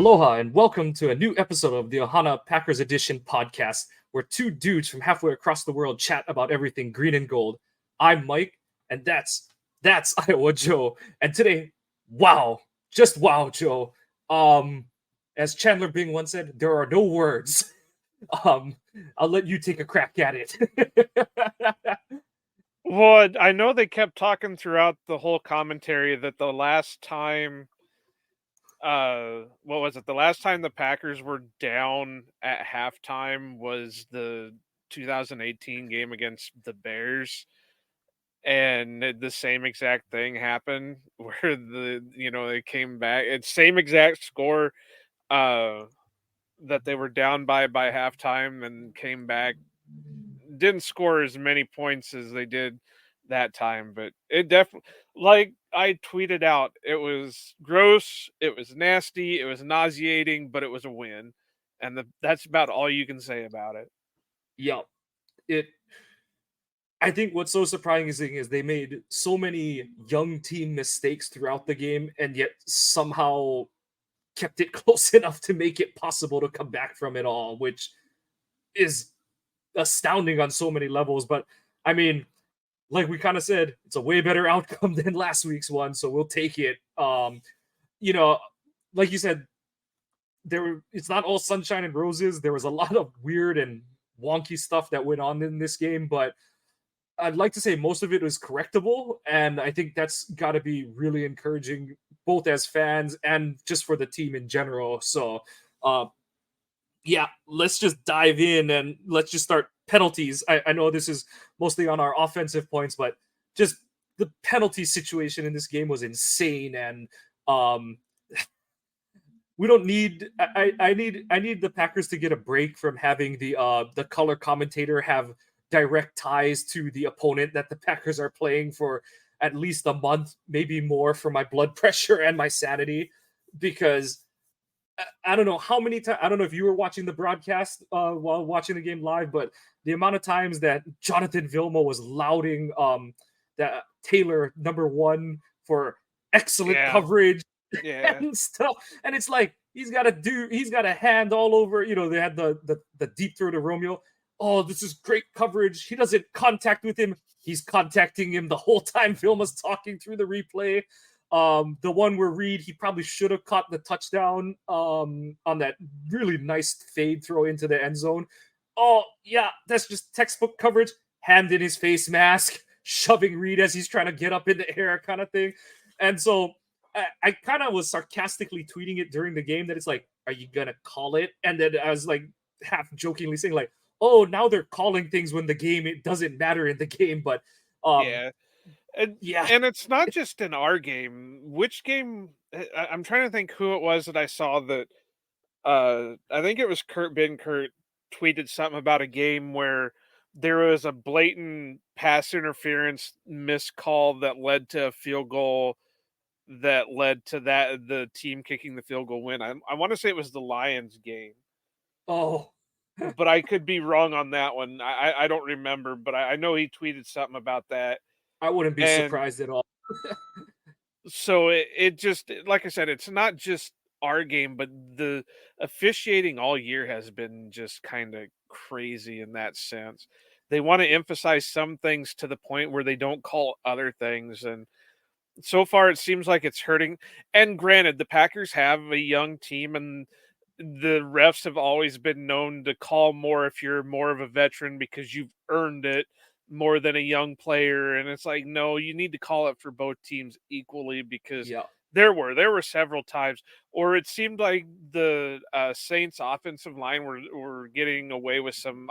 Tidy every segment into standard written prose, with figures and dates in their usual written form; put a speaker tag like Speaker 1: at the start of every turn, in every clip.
Speaker 1: Aloha and welcome to a new episode of the Ohana Packers Edition podcast, where two dudes from halfway across the world chat about everything green and gold. I'm Mike, and that's Iowa Joe. And today, wow, just wow, Joe. As Chandler Bing once said, there are no words. Um, I'll let you take a crack at it.
Speaker 2: Well, I know they kept talking throughout the whole commentary that the last time, what was it? The last time the Packers were down at halftime was the 2018 game against the Bears, and the same exact thing happened where they came back. It's same exact score, uh, that they were down by halftime and came back. Didn't score as many points as they did that time, but it definitely, like I tweeted out, it was gross, it was nasty, it was nauseating, but it was a win, and that's about all you can say about it.
Speaker 1: Yeah, it. I think what's so surprising is they made so many young team mistakes throughout the game, and yet somehow kept it close enough to make it possible to come back from it all, which is astounding on so many levels. But I mean, like we kind of said, it's a way better outcome than last week's one, so we'll take it. You know, like you said, it's not all sunshine and roses. There was a lot of weird and wonky stuff that went on in this game, but I'd like to say most of it was correctable, and I think that's got to be really encouraging, both as fans and just for the team in general. So, uh, yeah, let's just dive in and let's just start penalties. I know this is mostly on our offensive points, but just the penalty situation in this game was insane, and um, we don't need. I need the Packers to get a break from having the color commentator have direct ties to the opponent that the Packers are playing for at least a month, maybe more, for my blood pressure and my sanity, because I don't know how many times. I don't know if you were watching the broadcast while watching the game live, but the amount of times that Jonathan Vilma was lauding that Taylor #1 for excellent
Speaker 2: Yeah,
Speaker 1: coverage
Speaker 2: yeah,
Speaker 1: and stuff, and it's like he's got a hand all over. They had the deep throw to Romeo. Oh, this is great coverage. He doesn't contact with him. He's contacting him the whole time Vilma's talking through the replay. The one where Reed, he probably should have caught the touchdown on that really nice fade throw into the end zone. Oh, yeah, that's just textbook coverage. Hand in his face mask, shoving Reed as he's trying to get up in the air, kind of thing. And so I kind of was sarcastically tweeting it during the game that it's like, are you gonna call it? And then I was like half jokingly saying like, oh, now they're calling things when it doesn't matter in the game. But
Speaker 2: yeah. And
Speaker 1: yeah,
Speaker 2: and it's not just in our game. Which game? I'm trying to think who it was that I saw that. I think it was Kurt tweeted something about a game where there was a blatant pass interference missed call that led to a field goal that led to the team kicking the field goal win. I want to say it was the Lions game,
Speaker 1: oh,
Speaker 2: but I could be wrong on that one. I don't remember, but I know he tweeted something about that.
Speaker 1: I wouldn't be
Speaker 2: And
Speaker 1: surprised at all.
Speaker 2: so it just, like I said, it's not just our game, but the officiating all year has been just kind of crazy in that sense. They want to emphasize some things to the point where they don't call other things, and so far it seems like it's hurting. And granted, the Packers have a young team, and the refs have always been known to call more if you're more of a veteran because you've earned it more than a young player. And it's like, no, you need to call it for both teams equally, because
Speaker 1: Yeah.
Speaker 2: there were several times, or it seemed like the Saints offensive line were getting away with some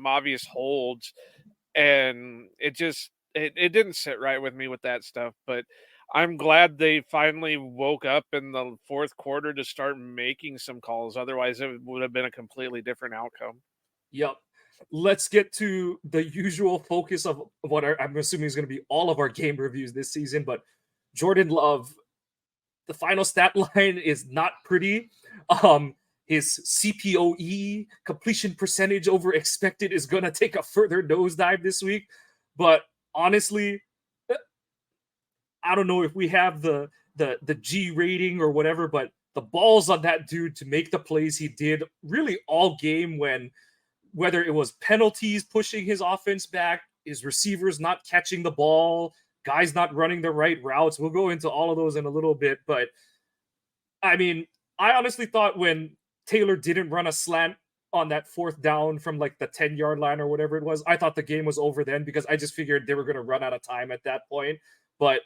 Speaker 2: obvious holds, and it didn't sit right with me with that stuff. But I'm glad they finally woke up in the fourth quarter to start making some calls. Otherwise, it would have been a completely different outcome.
Speaker 1: Yep. Let's get to the usual focus of what I'm assuming is going to be all of our game reviews this season. But Jordan Love, the final stat line is not pretty. His CPOE, completion percentage over expected, is going to take a further nosedive this week. But honestly, I don't know if we have the G rating or whatever, but the balls on that dude to make the plays he did really all game, when whether it was penalties pushing his offense back, his receivers not catching the ball, guys not running the right routes. We'll go into all of those in a little bit, but I mean, I honestly thought when Taylor didn't run a slant on that fourth down from like the 10-yard line or whatever it was, I thought the game was over then, because I just figured they were going to run out of time at that point. But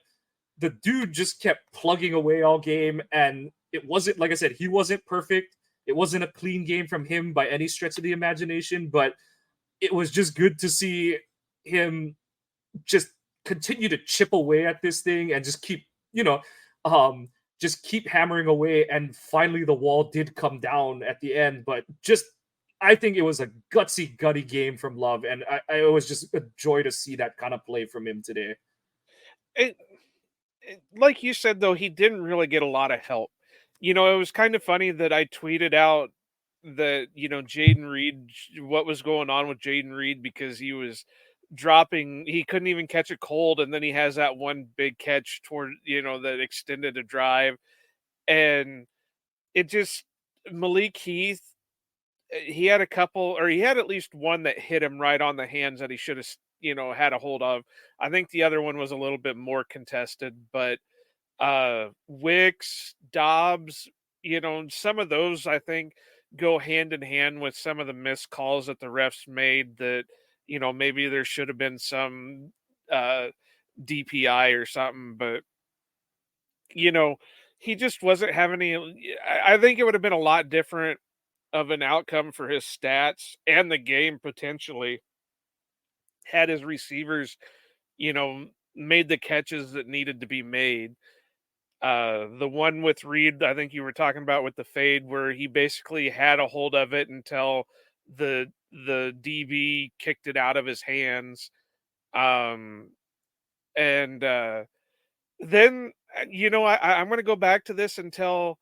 Speaker 1: the dude just kept plugging away all game, and it wasn't, like I said, he wasn't perfect. It wasn't a clean game from him by any stretch of the imagination, but it was just good to see him just continue to chip away at this thing and just keep, um, just keep hammering away. And finally, the wall did come down at the end. But just, I think it was a gutsy, gutty game from Love, and it was just a joy to see that kind of play from him today.
Speaker 2: Like you said, though, he didn't really get a lot of help. It was kind of funny that I tweeted out that, Jaden Reed, what was going on with Jaden Reed, because he was dropping, he couldn't even catch it cold. And then he has that one big catch toward, that extended a drive. And it just, Malik Heath, he had a couple, or he had at least one that hit him right on the hands that he should have, had a hold of. I think the other one was a little bit more contested, but Wicks, Dobbs, some of those I think go hand in hand with some of the missed calls that the refs made, that, maybe there should have been some DPI or something, but he just wasn't having any. I think it would have been a lot different of an outcome for his stats and the game potentially had his receivers, made the catches that needed to be made. The one with Reed, I think you were talking about with the fade, where he basically had a hold of it until the DB kicked it out of his hands. And then, I'm going to go back to this until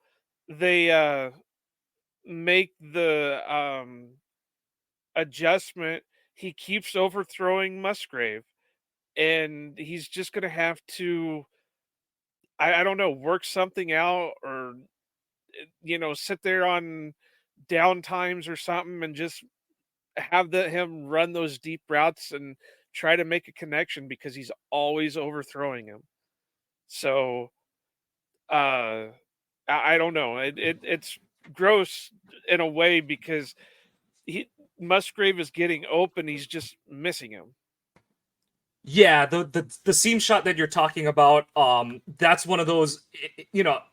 Speaker 2: they make the adjustment. He keeps overthrowing Musgrave, and he's just going to have to, I don't know, work something out, or sit there on down times or something and just have him run those deep routes and try to make a connection, because he's always overthrowing him. So I don't know. It's gross in a way, because Musgrave is getting open, he's just missing him.
Speaker 1: Yeah, the seam shot that you're talking about, that's one of those,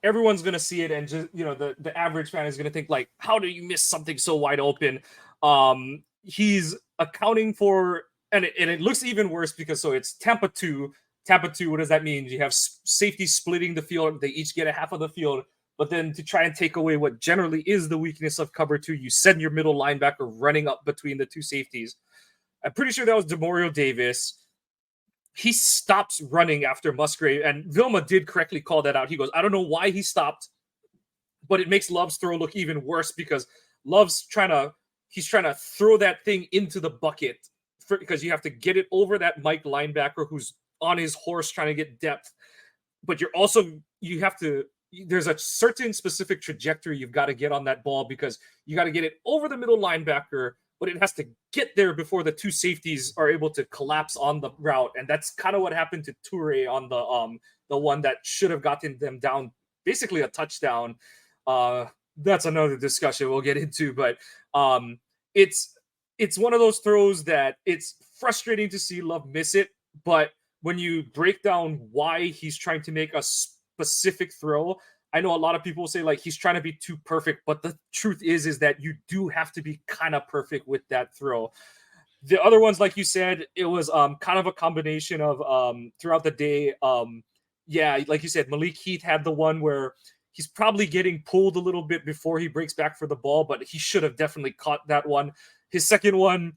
Speaker 1: everyone's gonna see it, and just, the average fan is gonna think like, how do you miss something so wide open? He's accounting for, and it looks even worse, because so it's Tampa 2. Tampa 2, what does that mean? You have safety splitting the field, they each get a half of the field, but then to try and take away what generally is the weakness of cover 2, you send your middle linebacker running up between the two safeties. I'm pretty sure that was Demario Davis. He stops running after Musgrave, and Vilma did correctly call that out. He goes, I don't know why he stopped, but it makes Love's throw look even worse, because Love's trying to throw that thing into the bucket, because you have to get it over that Mike linebacker who's on his horse trying to get depth. But there's a certain specific trajectory you've got to get on that ball, because you got to get it over the middle linebacker, but it has to get there before the two safeties are able to collapse on the route. And that's kind of what happened to Toure on the one that should have gotten them down, basically a touchdown. That's another discussion we'll get into, but it's one of those throws that it's frustrating to see Love miss it, but when you break down why he's trying to make a specific throw, I know a lot of people say like he's trying to be too perfect, but the truth is that you do have to be kind of perfect with that throw. The other ones, like you said, it was kind of a combination of throughout the day. Yeah, like you said, Malik Heath had the one where he's probably getting pulled a little bit before he breaks back for the ball, but he should have definitely caught that one. His second one,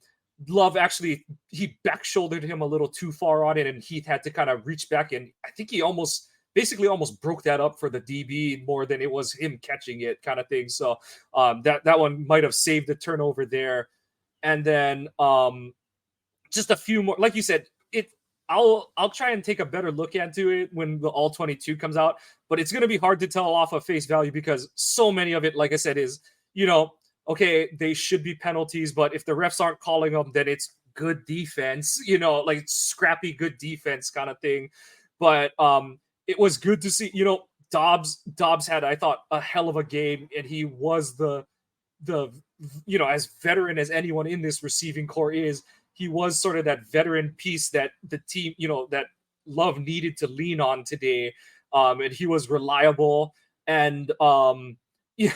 Speaker 1: Love actually, he back shouldered him a little too far on it, and Heath had to kind of reach back, and I think he almost broke that up for the DB more than it was him catching it, kind of thing. So that one might have saved the turnover there. And then just a few more, like you said, I'll try and take a better look into it when the all 22 comes out, but it's going to be hard to tell off of face value because so many of it, like I said, is, you know, okay, they should be penalties, but if the refs aren't calling them, then it's good defense, like scrappy good defense kind of thing. But it was good to see, Dobbs had, I thought, a hell of a game, and he was the as veteran as anyone in this receiving core is, he was sort of that veteran piece that the team, that Love needed to lean on today. And he was reliable. And yeah,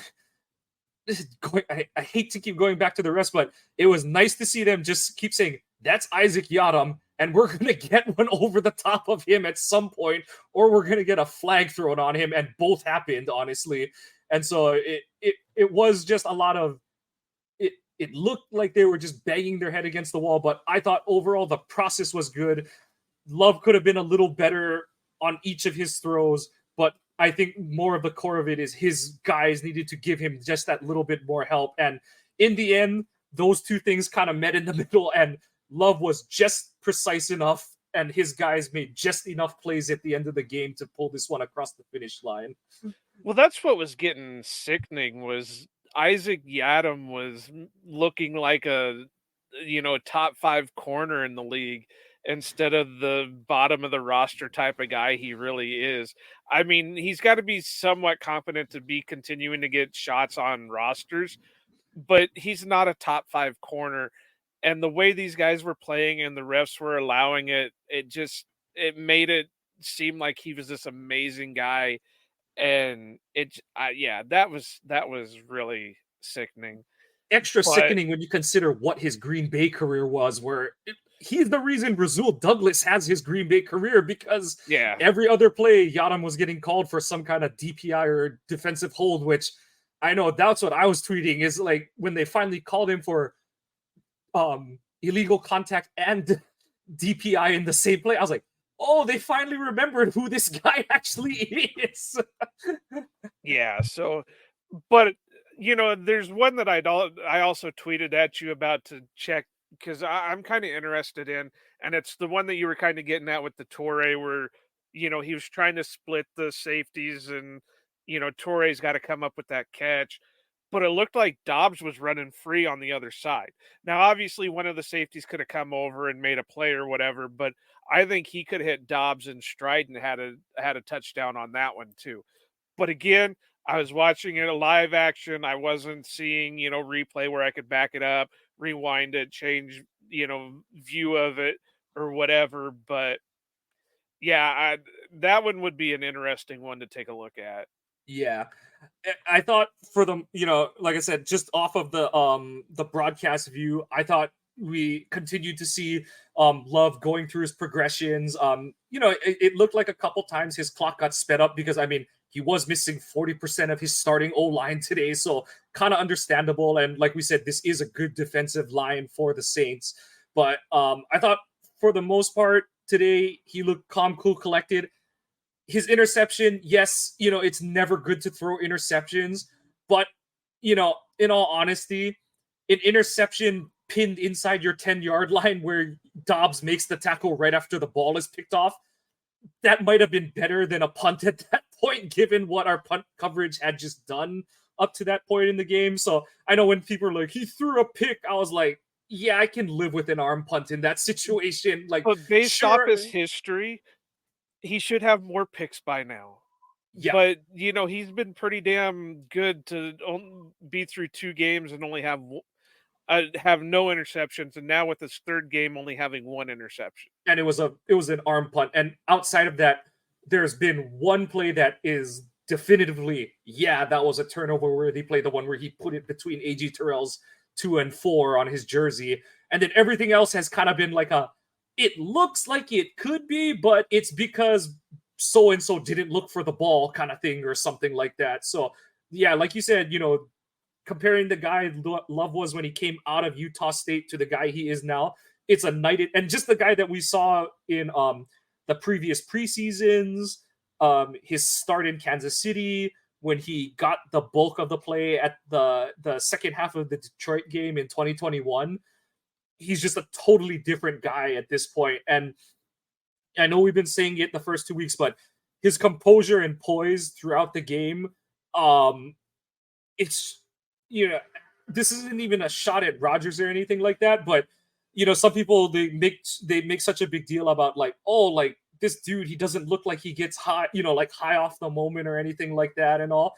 Speaker 1: I hate to keep going back to the rest, but it was nice to see them just keep saying, that's Isaac Yadam, and we're going to get one over the top of him at some point, or we're going to get a flag thrown on him. And both happened, honestly. And so it was just a lot of, it looked like they were just banging their head against the wall, but I thought overall the process was good. Love could have been a little better on each of his throws, but I think more of the core of it is his guys needed to give him just that little bit more help. And in the end, those two things kind of met in the middle, and Love was just precise enough, and his guys made just enough plays at the end of the game to pull this one across the finish line.
Speaker 2: Well, that's what was getting sickening was Isaac Yadam was looking like a top 5 corner in the league instead of the bottom of the roster type of guy he really is. I mean, he's got to be somewhat competent to be continuing to get shots on rosters, but he's not a top 5 corner. And the way these guys were playing and the refs were allowing it, it made it seem like he was this amazing guy. And that was really sickening.
Speaker 1: Extra
Speaker 2: But
Speaker 1: sickening when you consider what his Green Bay career was, where he's the reason Rasul Douglas has his Green Bay career, because
Speaker 2: yeah,
Speaker 1: every other play, Yadam was getting called for some kind of DPI or defensive hold, which I know that's what I was tweeting, is like when they finally called him for illegal contact and DPI in the same play, I was like, oh, they finally remembered who this guy actually is.
Speaker 2: yeah. So, but there's one that I also tweeted at you about to check because I'm kind of interested in, and it's the one that you were kind of getting at with the Torre, where he was trying to split the safeties, and Torre's got to come up with that catch. But it looked like Dobbs was running free on the other side. Now, obviously, one of the safeties could have come over and made a play or whatever, but I think he could have hit Dobbs in stride and had a touchdown on that one too. But again, I was watching it a live action. I wasn't seeing, replay where I could back it up, rewind it, change, view of it or whatever. But yeah, that one would be an interesting one to take a look at.
Speaker 1: Yeah. I thought for them, like I said, just off of the broadcast view, I thought we continued to see Love going through his progressions. It looked like a couple times his clock got sped up because, I mean, he was missing 40% of his starting O-line today, so kind of understandable. And like we said, this is a good defensive line for the Saints. But I thought for the most part today, he looked calm, cool, collected. His interception, yes, it's never good to throw interceptions, but, in all honesty, an interception pinned inside your 10-yard line where Dobbs makes the tackle right after the ball is picked off, that might have been better than a punt at that point, given what our punt coverage had just done up to that point in the game. So I know when people are like, he threw a pick, I was like, yeah, I can live with an arm punt in that situation. Like,
Speaker 2: But based off
Speaker 1: sure,
Speaker 2: his history, he should have more picks by now.
Speaker 1: yeah.
Speaker 2: But he's been pretty damn good to be through 2 games and only have no interceptions, and now with his 3rd game only having 1 interception.
Speaker 1: And it was an arm punt. And outside of that, there's been one play that is definitively, yeah, that was a turnover worthy play, the one where he put it between AG Terrell's 2 and 4 on his jersey. And then everything else has kind of been like it looks like it could be, but it's because so and so didn't look for the ball kind of thing or something like that. So yeah, like you said, comparing the guy Love was when he came out of Utah State to the guy he is now, it's a night. And just the guy that we saw in the previous preseasons, his start in Kansas City when he got the bulk of the play at the second half of the Detroit game in 2021. He's just a totally different guy at this point. And I know we've been saying it the first 2 weeks, but his composure and poise throughout the game, um, it's you know, this isn't even a shot at Rogers or anything like that, but some people they make such a big deal about like, oh, like this dude, he doesn't look like he gets high, like high off the moment or anything like that and all.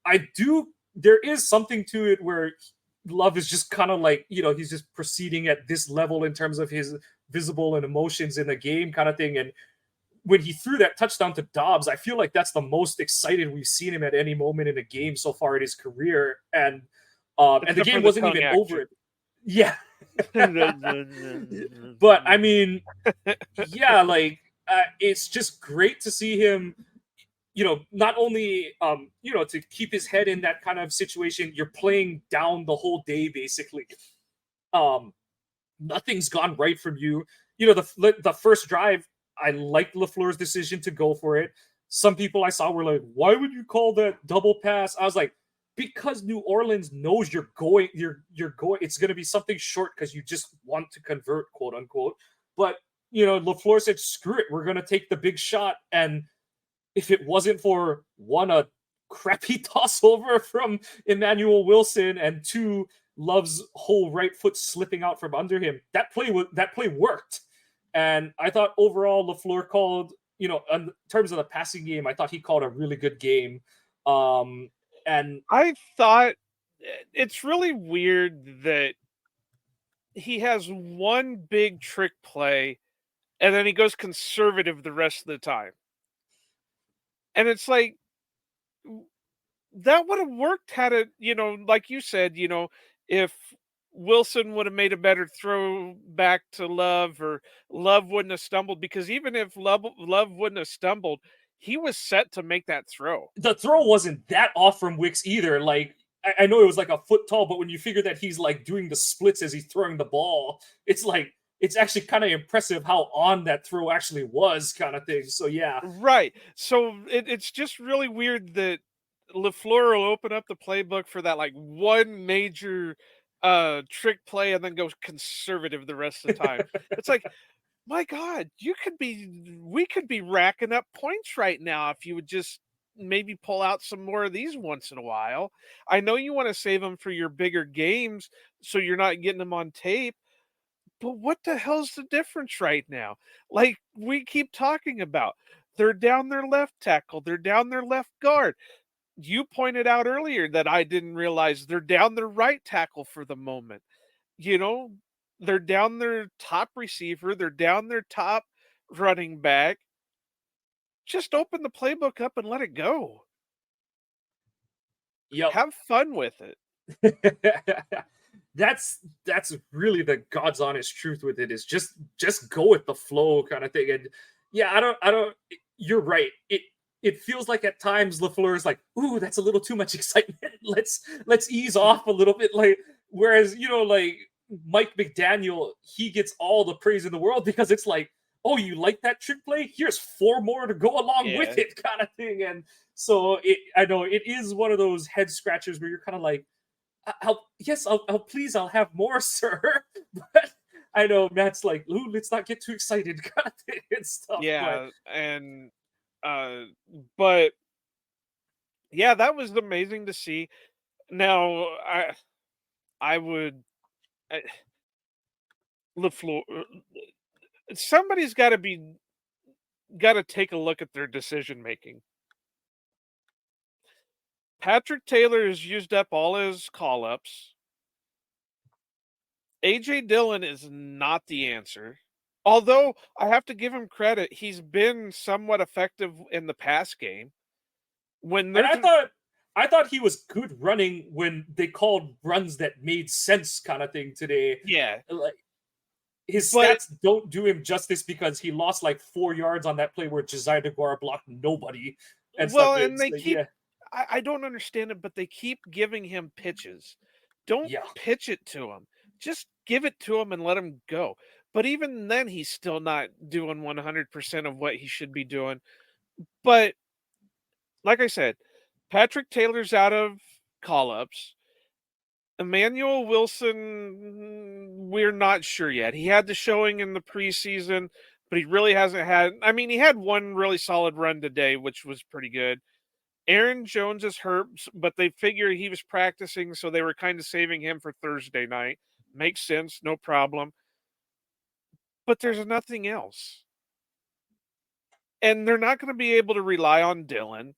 Speaker 1: I do. There is something to it where Love is just kind of like he's just proceeding at this level in terms of his visible and emotions in the game kind of thing. And when he threw that touchdown to Dobbs, I feel like that's the most excited we've seen him at any moment in a game so far in his career. And the
Speaker 2: except for
Speaker 1: game
Speaker 2: the
Speaker 1: wasn't
Speaker 2: tongue
Speaker 1: even over
Speaker 2: action.
Speaker 1: it. Yeah, but I mean, yeah, like it's just great to see him not only to keep his head in that kind of situation. You're playing down the whole day basically. um Nothing's gone right from you. The first drive, I liked LaFleur's decision to go for it. Some people I saw were like, why would you call that double pass? I was like, because New Orleans knows you're going, it's going to be something short because you just want to convert, quote unquote. But LaFleur said, screw it, we're going to take the big shot. And if it wasn't for one, a crappy toss over from Emmanuel Wilson, and two, Love's whole right foot slipping out from under him, that play worked. And I thought overall LaFleur called, in terms of the passing game, I thought he called a really good game. And
Speaker 2: I thought it's really weird that he has one big trick play and then he goes conservative the rest of the time. And it's like that would have worked had it, like you said, if Wilson would have made a better throw back to Love, or Love wouldn't have stumbled, because even if Love wouldn't have stumbled, he was set to make that throw.
Speaker 1: the throw wasn't that off from Wicks either. Like, I know it was like a foot tall, but when you figure that he's like doing the splits as he's throwing the ball, it's like it's actually kind of impressive how on that throw actually was, kind of thing. So yeah.
Speaker 2: Right. So it's just really weird that LaFleur will open up the playbook for that like one major trick play and then goes conservative the rest of the time. It's like, my God, we could be racking up points right now if you would just maybe pull out some more of these once in a while. I know you want to save them for your bigger games so you're not getting them on tape, but what the hell's the difference right now? Like we keep talking about, they're down their left tackle, they're down their left guard. You pointed out earlier that I didn't realize they're down their right tackle for the moment. You know, they're down their top receiver, they're down their top running back. Just open the playbook up and let it go.
Speaker 1: Yep.
Speaker 2: Have fun with it.
Speaker 1: that's really the God's honest truth with it, is just go with the flow kind of thing. And yeah, I don't you're right. It feels like at times LaFleur is like, ooh, that's a little too much excitement. Let's ease off a little bit. Like, whereas, like Mike McDaniel, he gets all the praise in the world because it's like, oh, you like that trick play? Here's four more to go along with
Speaker 2: Yeah.
Speaker 1: it, kind of thing. And so I know it is one of those head scratchers where you're kind of like, I'll please, I'll have more, sir. But I know Matt's like, ooh, let's not get too excited, kind of thing and stuff. But
Speaker 2: Yeah, and uh but yeah, that was amazing to see. Now, I would I, LaFleur, somebody's got to take a look at their decision making. Patrick Taylor has used up all his call ups. AJ Dillon is not the answer. Although I have to give him credit, he's been somewhat effective in the pass game. When
Speaker 1: and
Speaker 2: there's
Speaker 1: I thought he was good running when they called runs that made sense, kind of thing today.
Speaker 2: yeah,
Speaker 1: Like, his
Speaker 2: but
Speaker 1: stats don't do him justice because he lost like 4 yards on that play where Josiah DeGuara blocked nobody and stuff.
Speaker 2: well, and
Speaker 1: It's
Speaker 2: they
Speaker 1: like,
Speaker 2: keep
Speaker 1: yeah,
Speaker 2: I don't understand it, but they keep giving him pitches. Don't
Speaker 1: yeah.
Speaker 2: pitch it to him. Just give it to him and let him go. But even then, he's still not doing 100% of what he should be doing. But like I said, Patrick Taylor's out of call ups. Emmanuel Wilson, we're not sure yet. He had the showing in the preseason, but he really hasn't had. I mean, he had one really solid run today, which was pretty good. Aaron Jones is hurt, but they figure he was practicing, so they were kind of saving him for Thursday night. Makes sense, no problem. But there's nothing else. And they're not going to be able to rely on Dylan.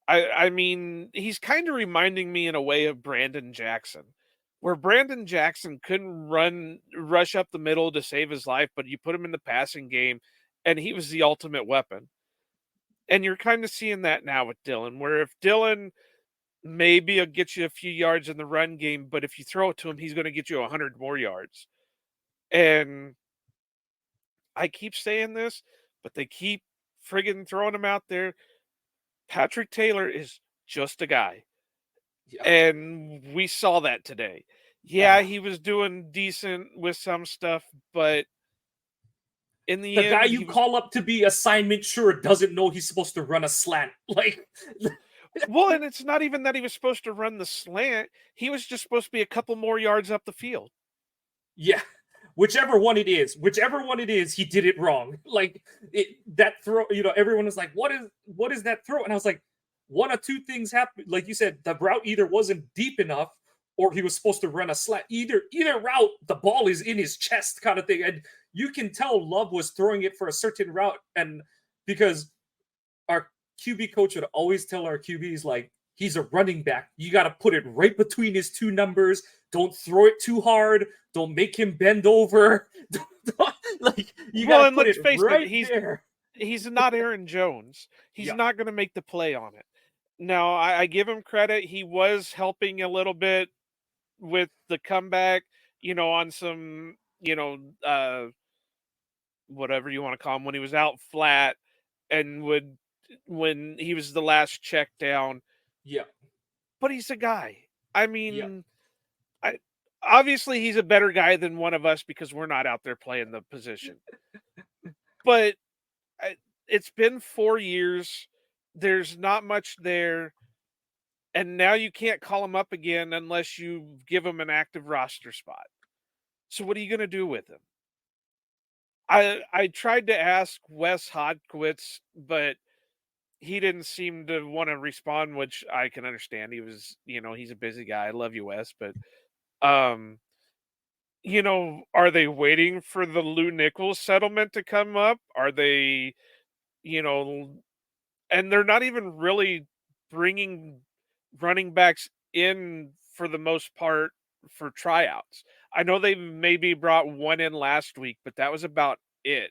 Speaker 2: I mean, he's kind of reminding me in a way of Brandon Jackson, where Brandon Jackson couldn't rush up the middle to save his life, but you put him in the passing game, and he was the ultimate weapon. And you're kind of seeing that now with Dylan, where if Dylan maybe he'll get you a few yards in the run game, but if you throw it to him, he's going to get you 100 more yards. And I keep saying this, but they keep friggin' throwing him out there. Patrick Taylor is just a guy.
Speaker 1: Yeah.
Speaker 2: And we saw that today. Yeah, he was doing decent with some stuff, but in the
Speaker 1: The
Speaker 2: end,
Speaker 1: guy you call up to be assignment sure doesn't know he's supposed to run a slant. Like,
Speaker 2: well, and it's not even that he was supposed to run the slant. He was just supposed to be a couple more yards up the field.
Speaker 1: yeah, whichever one it is, he did it wrong. Like that throw, everyone was like, what is that throw? And I was like, one of two things happened. Like you said, the route either wasn't deep enough or he was supposed to run a slant. Either route, the ball is in his chest kind of thing. And you can tell Love was throwing it for a certain route. And because our QB coach would always tell our QBs, like, he's a running back. You got to put it right between his two numbers. Don't throw it too hard. Don't make him bend over. Like, you got to put it right there.
Speaker 2: He's not Aaron Jones. He's not going to make the play on it. Now, I give him credit. He was helping a little bit with the comeback, on some, whatever you want to call him, when he was out flat and when he was the last check down.
Speaker 1: Yeah.
Speaker 2: But he's a guy. I mean, obviously he's a better guy than one of us because we're not out there playing the position. But it's been 4 years. There's not much there. And now you can't call him up again unless you give him an active roster spot. So what are you going to do with him? I tried to ask Wes Hodkowitz, but he didn't seem to want to respond, which I can understand. He was, he's a busy guy. I love you, Wes, but are they waiting for the Lou Nichols settlement to come up? Are they, and they're not even really bringing running backs in for the most part for tryouts. I know they maybe brought one in last week, but that was about it.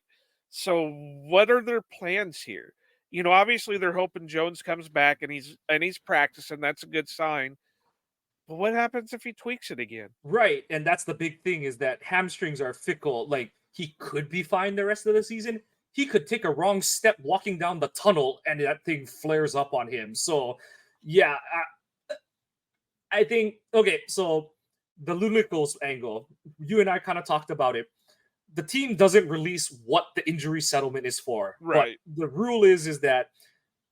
Speaker 2: So what are their plans here? Obviously they're hoping Jones comes back and he's practicing. That's a good sign. But what happens if he tweaks it again?
Speaker 1: Right, and that's the big thing is that hamstrings are fickle. Like, he could be fine the rest of the season. He could take a wrong step walking down the tunnel and that thing flares up on him. So, yeah, I think, okay, so the Lou Nichols angle, you and I kind of talked about it. The team doesn't release what the injury settlement is for.
Speaker 2: Right.
Speaker 1: But the rule is that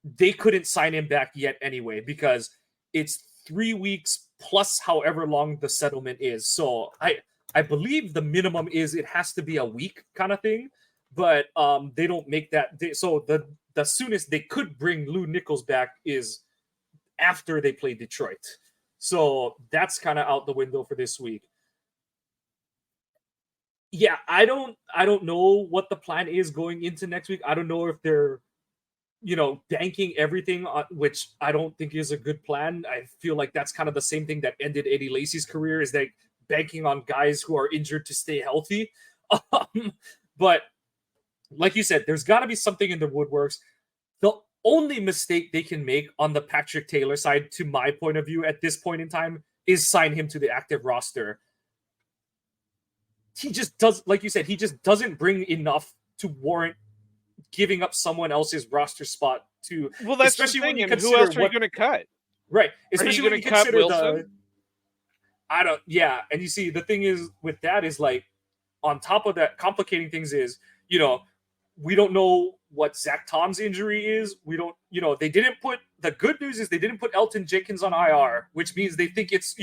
Speaker 1: they couldn't sign him back yet anyway because it's 3 weeks plus however long the settlement is. So I believe the minimum is it has to be a week kind of thing, but they don't make that. So the soonest they could bring Lou Nichols back is after they play Detroit. So that's kind of out the window for this week. Yeah, I don't know what the plan is going into next week. I don't know if they're banking everything on, which I don't think is a good plan. I feel like that's kind of the same thing that ended Eddie Lacy's career, is that banking on guys who are injured to stay healthy. But like you said, there's got to be something in the woodworks. The only mistake they can make on the Patrick Taylor side, to my point of view at this point in time, is sign him to the active roster. He just does, like you said, he just doesn't bring enough to warrant giving up someone else's roster spot to.
Speaker 2: Well, that's especially the thing. When you consider who else are you going to cut?
Speaker 1: Right, especially when you consider
Speaker 2: Wilson?
Speaker 1: And you see, the thing is with that is, like, on top of that, complicating things is, we don't know what Zach Tom's injury is. We don't, they didn't put, the good news is they didn't put Elton Jenkins on IR, which means they think it's,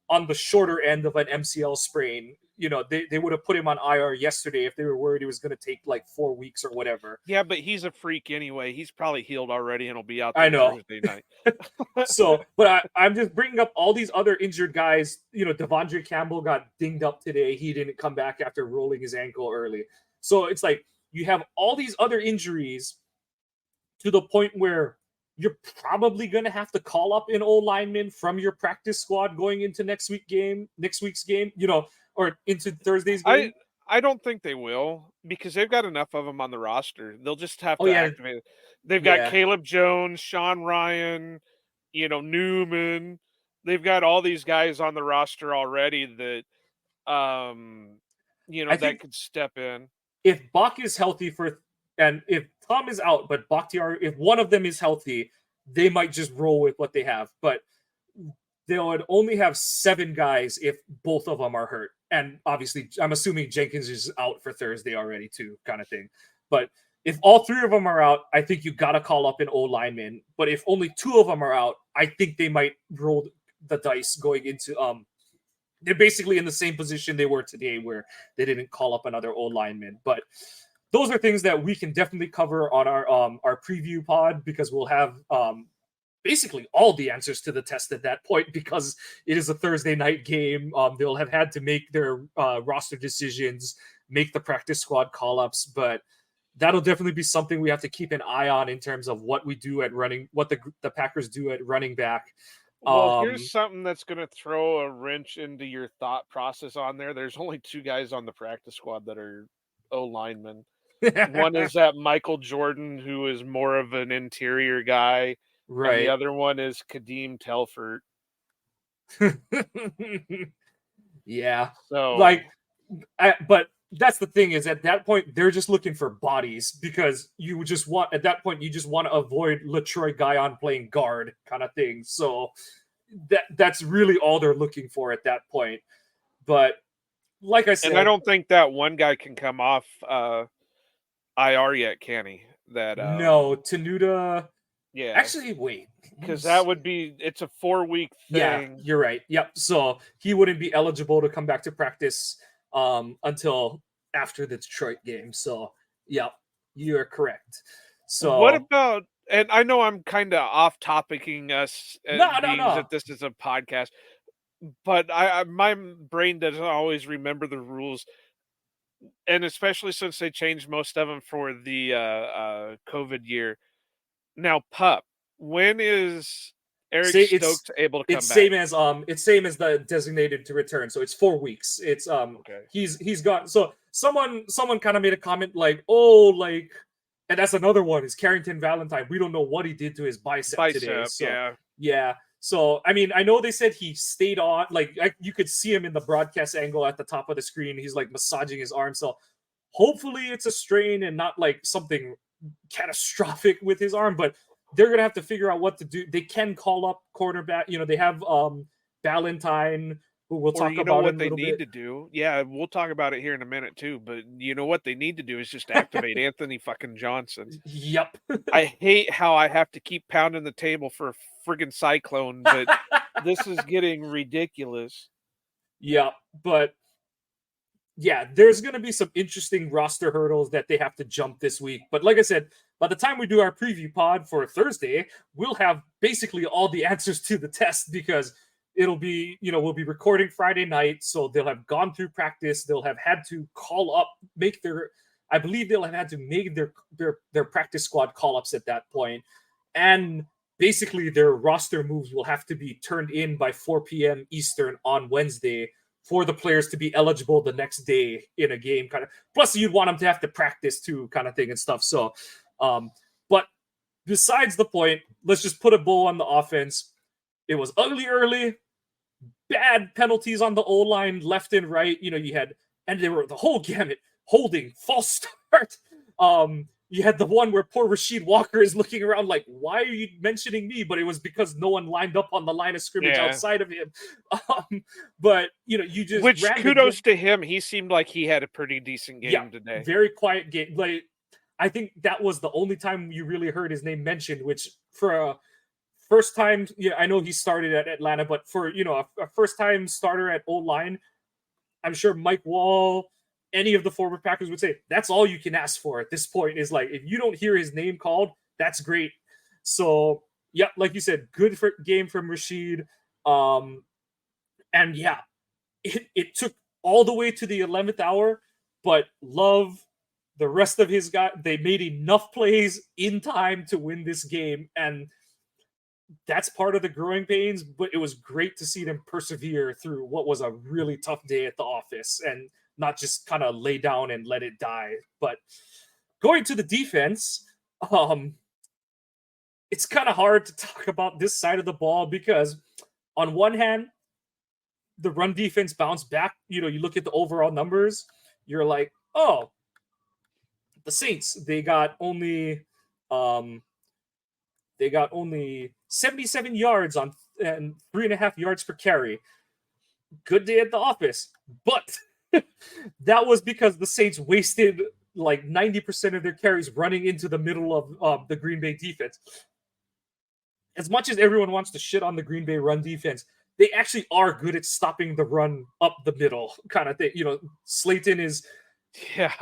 Speaker 1: on the shorter end of an MCL sprain. they would have put him on IR yesterday if they were worried it was going to take like 4 weeks or whatever.
Speaker 2: Yeah, but he's a freak anyway. He's probably healed already and will be out
Speaker 1: I
Speaker 2: there
Speaker 1: know.
Speaker 2: Thursday night.
Speaker 1: So, but I'm just bringing up all these other injured guys. Devondre Campbell got dinged up today. He didn't come back after rolling his ankle early. So it's like you have all these other injuries to the point where you're probably going to have to call up an old lineman from your practice squad going into next week's game, or into Thursday's game.
Speaker 2: I don't think they will because they've got enough of them on the roster. They'll just have
Speaker 1: Oh
Speaker 2: to
Speaker 1: yeah,
Speaker 2: activate it. They've got
Speaker 1: yeah.
Speaker 2: Caleb Jones, Sean Ryan, Newman. They've got all these guys on the roster already that
Speaker 1: I
Speaker 2: that
Speaker 1: think
Speaker 2: could step in.
Speaker 1: if Bach is healthy and if Tom is out, but Bakhtiari, if one of them is healthy, they might just roll with what they have. But they would only have 7 guys if both of them are hurt. And obviously, I'm assuming Jenkins is out for Thursday already too, kind of thing. But if all 3 of them are out, I think you got to call up an old lineman. But if only 2 of them are out, I think they might roll the dice going into they're basically in the same position they were today, where they didn't call up another old lineman. But those are things that we can definitely cover on our preview pod, because we'll have basically all the answers to the test at that point, because it is a Thursday night game. They'll have had to make their roster decisions, make the practice squad call-ups, but that'll definitely be something we have to keep an eye on in terms of what we do at running, what the Packers do at running back.
Speaker 2: Well, here's something that's going to throw a wrench into your thought process on there. There's only 2 guys on the practice squad that are O linemen. One is that Michael Jordan, who is more of an interior guy,
Speaker 1: right.
Speaker 2: And the other one is Kadeem Telford.
Speaker 1: Yeah.
Speaker 2: So,
Speaker 1: but that's the thing, is at that point they're just looking for bodies, because you just want to avoid LaTroy Guion playing guard kind of thing. So that's really all they're looking for at that point. But like I said,
Speaker 2: and I don't think that one guy can come off IR yet, can he?
Speaker 1: No, Tenuta.
Speaker 2: Yeah.
Speaker 1: Actually, wait.
Speaker 2: Because it's a 4-week thing.
Speaker 1: Yeah, you're right. Yep. So he wouldn't be eligible to come back to practice until after the Detroit game. So, yeah, you're correct. So
Speaker 2: what about, and I know I'm kind of off topicing us that this is a podcast, but my brain doesn't always remember the rules. And especially since they changed most of them for the COVID year. Now, Pup, when is Eric Stokes able to come back?
Speaker 1: It's same as the designated to return. So it's 4 weeks. It's
Speaker 2: okay.
Speaker 1: He's got, so someone kind of made a comment like, and that's another one, is Carrington Valentine. We don't know what he did to his bicep today. So yeah. So, I mean, I know they said he stayed on, you could see him in the broadcast angle at the top of the screen. He's like massaging his arm. So hopefully it's a strain and not like something catastrophic with his arm, but they're going to have to figure out what to do. They can call up cornerback. They have Valentine, who we'll talk about
Speaker 2: what they need to do. Yeah, we'll talk about it here in a minute too, but you know what they need to do is just activate Anthony fucking Johnson.
Speaker 1: Yep.
Speaker 2: I hate how I have to keep pounding the table for a friggin' Cyclone, but this is getting ridiculous.
Speaker 1: Yeah, but yeah, there's going to be some interesting roster hurdles that they have to jump this week. But like I said, by the time we do our preview pod for Thursday, we'll have basically all the answers to the test, because it'll be, we'll be recording Friday night. So they'll have gone through practice. They'll have had to call up, I believe they'll have had to make their practice squad call-ups at that point. And basically their roster moves will have to be turned in by 4 p.m. Eastern on Wednesday for the players to be eligible the next day in a game, kind of. Plus, you'd want them to have to practice too, kind of thing and stuff. So, but besides the point, let's just put a bow on the offense. It was ugly early, bad penalties on the O-line, left and right. You had, and they were the whole gamut, holding, false start. You had the one where poor Rasheed Walker is looking around like, why are you mentioning me? But it was because no one lined up on the line of scrimmage outside of him. But, you just...
Speaker 2: Which, kudos to him. He seemed like he had a pretty decent game today.
Speaker 1: Very quiet game. Like, I think that was the only time you really heard his name mentioned, which for a first time... Yeah, I know he started at Atlanta, but for, a first-time starter at O-line, I'm sure Mike Wall, any of the former Packers would say that's all you can ask for at this point. Is like if you don't hear his name called, that's great. So yeah, like you said, good game from Rashid. Um, and yeah, it took all the way to the 11th hour, but Love, the rest of his guy, they made enough plays in time to win this game, and that's part of the growing pains. But it was great to see them persevere through what was a really tough day at the office and not just kind of lay down and let it die. But going to the defense, um, it's kind of hard to talk about this side of the ball because on one hand, the run defense bounced back. You know, you look at the overall numbers, you're like, oh, the Saints, um they got only 77 yards on and 3.5 yards per carry. Good day at the office. But that was because the Saints wasted like 90% of their carries running into the middle of the Green Bay defense. As much as everyone wants to shit on the Green Bay run defense, they actually are good at stopping the run up the middle kind of thing. You know, Slayton is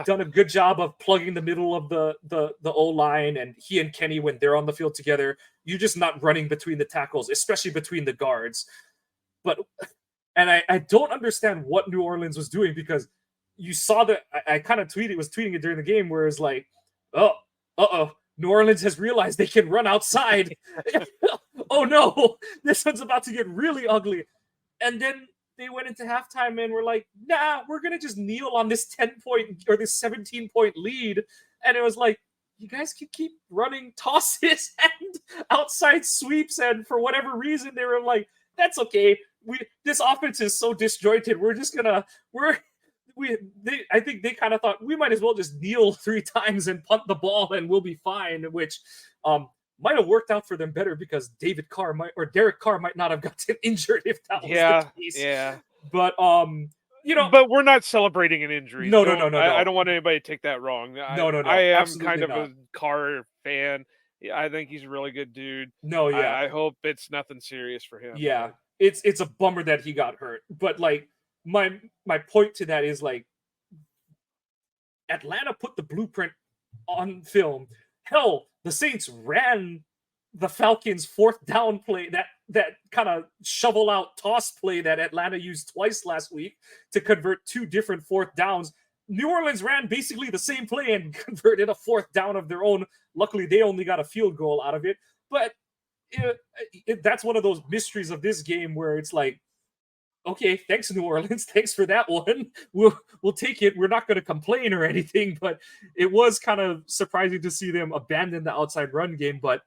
Speaker 1: done a good job of plugging the middle of the O line, and he and Kenny, when they're on the field together, you're just not running between the tackles, especially between the guards. But and I don't understand what New Orleans was doing because you saw that I kind of was tweeting it during the game where it's like, oh, New Orleans has realized they can run outside. Oh no, this one's about to get really ugly. And then they went into halftime and were like, nah, we're gonna just kneel on this 10-point or this 17-point lead. And it was like, you guys can keep running tosses and outside sweeps, and for whatever reason, they were like, that's okay. This offense is so disjointed. We're just gonna I think they kind of thought we might as well just kneel 3 times and punt the ball and we'll be fine, which might have worked out for them better because Derek Carr might not have gotten injured if that was the case.
Speaker 2: Yeah.
Speaker 1: But
Speaker 2: but we're not celebrating an injury.
Speaker 1: No.
Speaker 2: I don't want anybody to take that wrong.
Speaker 1: No.
Speaker 2: I am
Speaker 1: Absolutely
Speaker 2: kind of
Speaker 1: not.
Speaker 2: a Carr fan. I think he's a really good dude.
Speaker 1: No, yeah.
Speaker 2: I hope it's nothing serious for him.
Speaker 1: Yeah. It's a bummer that he got hurt. But like my point to that is like Atlanta put the blueprint on film. Hell, the Saints ran the Falcons' 4th down play, that kind of shovel out toss play that Atlanta used twice last week to convert 2 different 4th downs. New Orleans ran basically the same play and converted a 4th down of their own. Luckily, they only got a field goal out of it. But that's one of those mysteries of this game where it's like, okay, thanks New Orleans, thanks for that one. We'll take it. We're not going to complain or anything, but it was kind of surprising to see them abandon the outside run game. But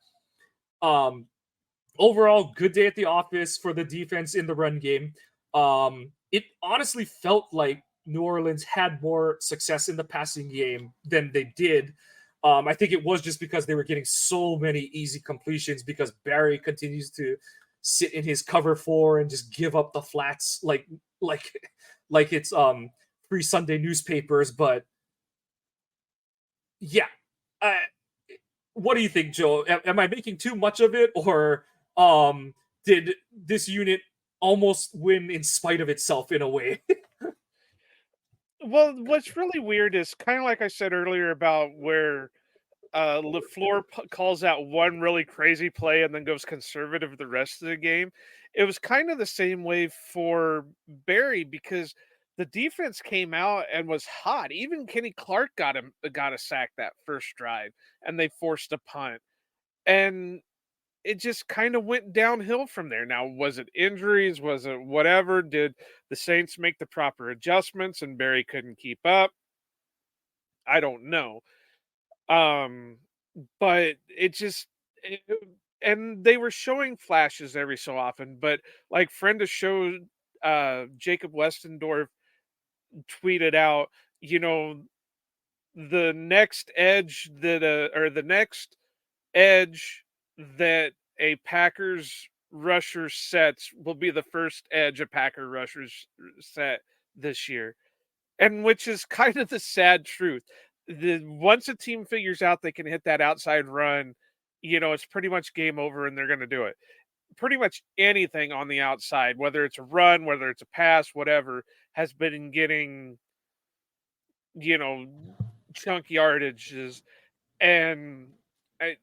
Speaker 1: overall, good day at the office for the defense in the run game. It honestly felt like New Orleans had more success in the passing game than they did. I think it was just because they were getting so many easy completions because Barry continues to sit in his cover 4 and just give up the flats like it's free Sunday newspapers. But yeah, what do you think, Joe? Am I making too much of it, or did this unit almost win in spite of itself in a way?
Speaker 2: Well, what's really weird is kind of like I said earlier about where LaFleur calls out one really crazy play and then goes conservative the rest of the game. It was kind of the same way for Barry because the defense came out and was hot. Even Kenny Clark got a sack that first drive, and they forced a punt. And it just kind of went downhill from there. Now, was it injuries? Was it whatever? Did the Saints make the proper adjustments and Barry couldn't keep up? I don't know. But and they were showing flashes every so often, but like friend of show Jacob Westendorf tweeted out, the next edge that a Packers rusher sets will be the first edge a Packer rushers set this year. And which is kind of the sad truth. Once a team figures out they can hit that outside run, it's pretty much game over and they're going to do it. pretty much anything on the outside, whether it's a run, whether it's a pass, whatever, has been getting, you know, chunk yardages. And I,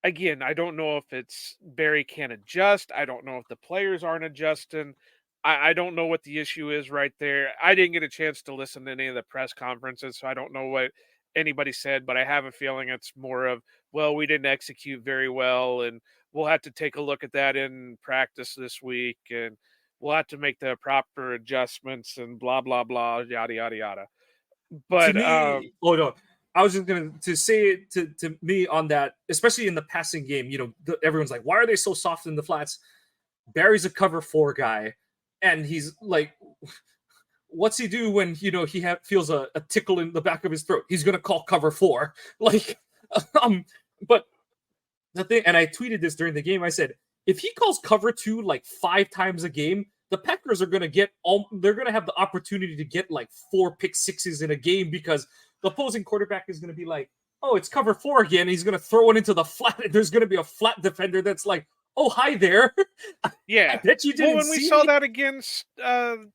Speaker 2: again, I don't know if it's Barry can't adjust. I don't know if the players aren't adjusting. I don't know what the issue is right there. I didn't get a chance to listen to any of the press conferences, so I don't know what anybody said, but I have a feeling it's more of, well, we didn't execute very well, and we'll have to take a look at that in practice this week, and we'll have to make the proper adjustments and blah, blah, blah, yada, yada, yada.
Speaker 1: To
Speaker 2: But
Speaker 1: me, oh no, I was just gonna to say it to me on that, especially in the passing game. Everyone's like, why are they so soft in the flats? Barry's a cover four guy, and he's like, what's he do when feels a tickle in the back of his throat? He's gonna call cover four, like, but the thing, and I tweeted this during the game. I said, if he calls cover two like 5 times a game, the Packers are gonna they're gonna have the opportunity to get like 4 pick sixes in a game because the opposing quarterback is gonna be like, oh, it's cover four again. And he's gonna throw it into the flat. And there's gonna be a flat defender that's like, oh, hi there. I
Speaker 2: yeah.
Speaker 1: bet you didn't
Speaker 2: Well, when we
Speaker 1: see
Speaker 2: saw
Speaker 1: me.
Speaker 2: that against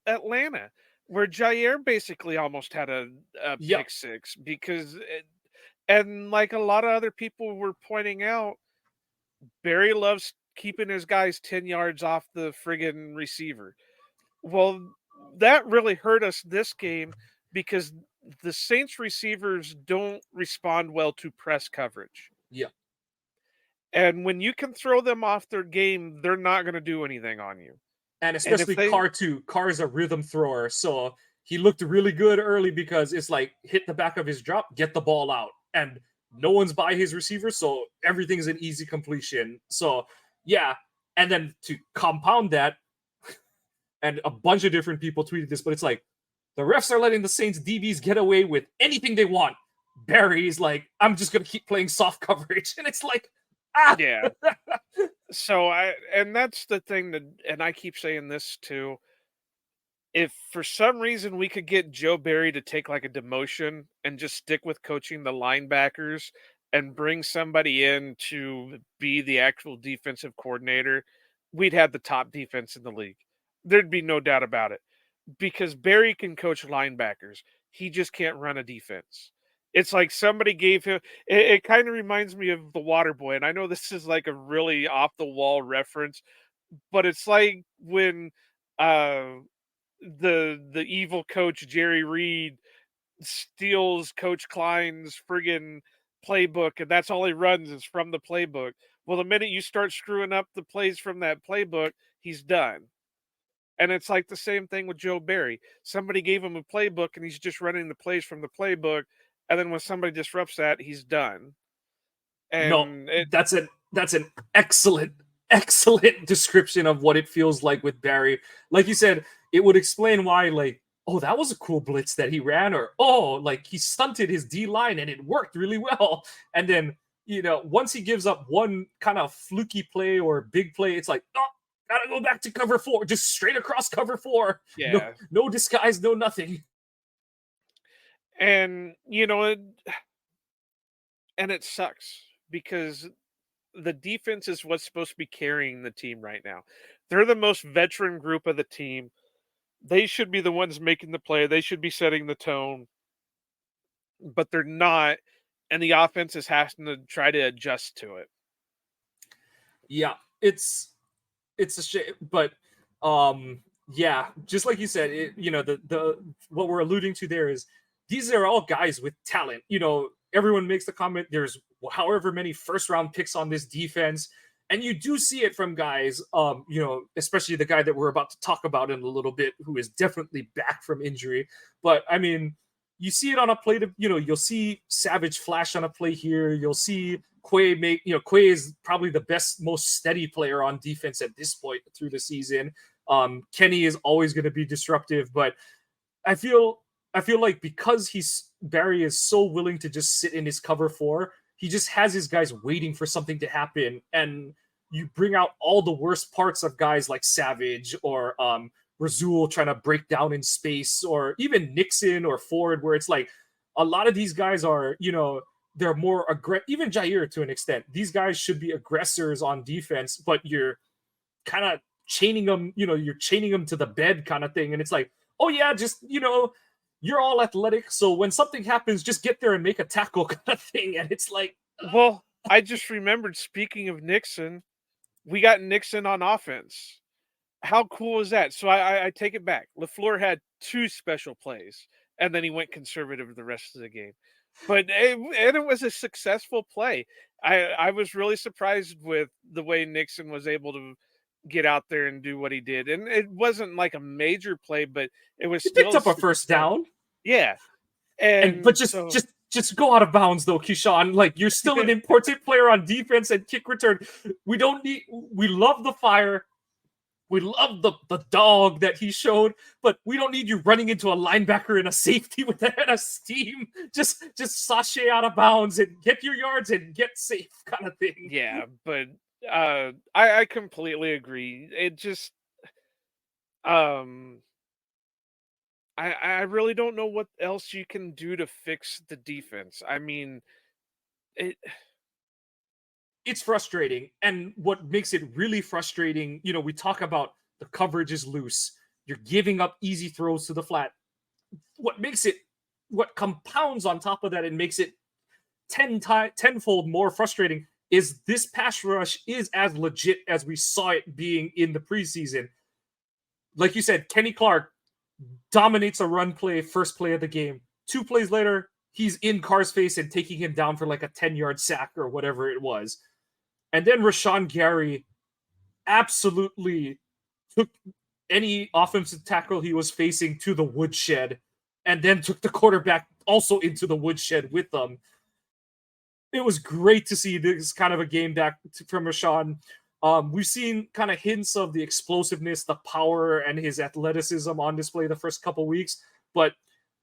Speaker 2: Atlanta, where Jair basically almost had a
Speaker 1: Yep.
Speaker 2: pick six and like a lot of other people were pointing out, Barry loves keeping his guys 10 yards off the friggin' receiver. Well, that really hurt us this game because the Saints receivers don't respond well to press coverage.
Speaker 1: Yep.
Speaker 2: And when you can throw them off their game, they're not going to do anything on you.
Speaker 1: And
Speaker 2: And if
Speaker 1: especially
Speaker 2: they,
Speaker 1: Carr too. Carr is a rhythm thrower, so he looked really good early because it's like hit the back of his drop, get the ball out, and no one's by his receiver, so everything's an easy completion. So yeah, and then to compound that, and a bunch of different people tweeted this, but it's like the refs are letting the Saints DBs get away with anything they want. Barry's like, I'm just gonna keep playing soft coverage, and it's like, ah,
Speaker 2: yeah. And that's the thing and I keep saying this too. If for some reason we could get Joe Barry to take like a demotion and just stick with coaching the linebackers and bring somebody in to be the actual defensive coordinator, we'd have the top defense in the league. There'd be no doubt about it because Barry can coach linebackers. He just can't run a defense. It's like somebody gave him it kind of reminds me of the water boy. And I know this is like a really off the wall reference, but it's like when uh the evil coach Jerry Reed steals Coach Klein's friggin' playbook, and that's all he runs is from the playbook. Well, the minute you start screwing up the plays from that playbook, he's done. And it's like the same thing with Joe Barry. Somebody gave him a playbook and he's just running the plays from the playbook. And then when somebody disrupts that, he's done.
Speaker 1: no,
Speaker 2: And it,
Speaker 1: that's an excellent description of what it feels like with Barry. Like you said, it would explain why, like, oh, that was a cool blitz that he ran, or oh, like he stunted his D line and it worked really well. And then, once he gives up one kind of fluky play or big play, it's like, oh, gotta go back to cover four, just straight across cover four. No,
Speaker 2: yeah.
Speaker 1: no disguise, no nothing.
Speaker 2: And, and it sucks because the defense is what's supposed to be carrying the team right now. They're the most veteran group of the team. They should be the ones making the play. They should be setting the tone, but they're not. And the offense is having to try to adjust to it.
Speaker 1: Yeah, it's a shame, but yeah, just like you said, the what we're alluding to there is these are all guys with talent. Everyone makes the comment there's however many first round picks on this defense, and you do see it from guys, especially the guy that we're about to talk about in a little bit, who is definitely back from injury. But I mean, you see it on a play you'll see Savage flash on a play here. You'll see Quay Quay is probably the best, most steady player on defense at this point through the season. Kenny is always going to be disruptive, but I feel like because Barry is so willing to just sit in his cover four, he just has his guys waiting for something to happen, and you bring out all the worst parts of guys like Savage or Razul trying to break down in space, or even Nixon or Ford, where it's like a lot of these guys are, they're more aggressive. Even Jair, to an extent, these guys should be aggressors on defense, but kind of chaining them, you're chaining them to the bed kind of thing. And it's like, oh yeah, just, you're all athletic. So when something happens, just get there and make a tackle kind of thing. And it's like,
Speaker 2: Well, I just remembered, speaking of Nixon, we got Nixon on offense. How cool is that? So I take it back. LaFleur had 2 special plays, and then he went conservative the rest of the game. But it was a successful play. I was really surprised with the way Nixon was able to get out there and do what he did. And it wasn't like a major play, but it was
Speaker 1: he
Speaker 2: still
Speaker 1: picked up a first down.
Speaker 2: Yeah.
Speaker 1: But
Speaker 2: And
Speaker 1: just
Speaker 2: so
Speaker 1: just go out of bounds though, Keyshawn. Like, you're still an important player on defense and kick return. We love the fire. We love the dog that he showed, but we don't need you running into a linebacker and a safety with a head of steam. Just sashay out of bounds and get your yards and get safe kind of thing.
Speaker 2: yeah, but I completely agree. It just um I really don't know what else you can do to fix the defense. I mean, it
Speaker 1: It's frustrating. And what makes it really frustrating, we talk about the coverage is loose. You're giving up easy throws to the flat. What compounds on top of that and makes it tenfold more frustrating is this pass rush is as legit as we saw it being in the preseason. Like you said, Kenny Clark dominates a run play, first play of the game. 2 plays later, he's in Carr's face and taking him down for like a 10-yard sack or whatever it was. And then Rashawn Gary absolutely took any offensive tackle he was facing to the woodshed, and then took the quarterback also into the woodshed with them. It was great to see this kind of a game back from Rashawn. We've seen kind of hints of the explosiveness, the power, and his athleticism on display the first couple weeks, but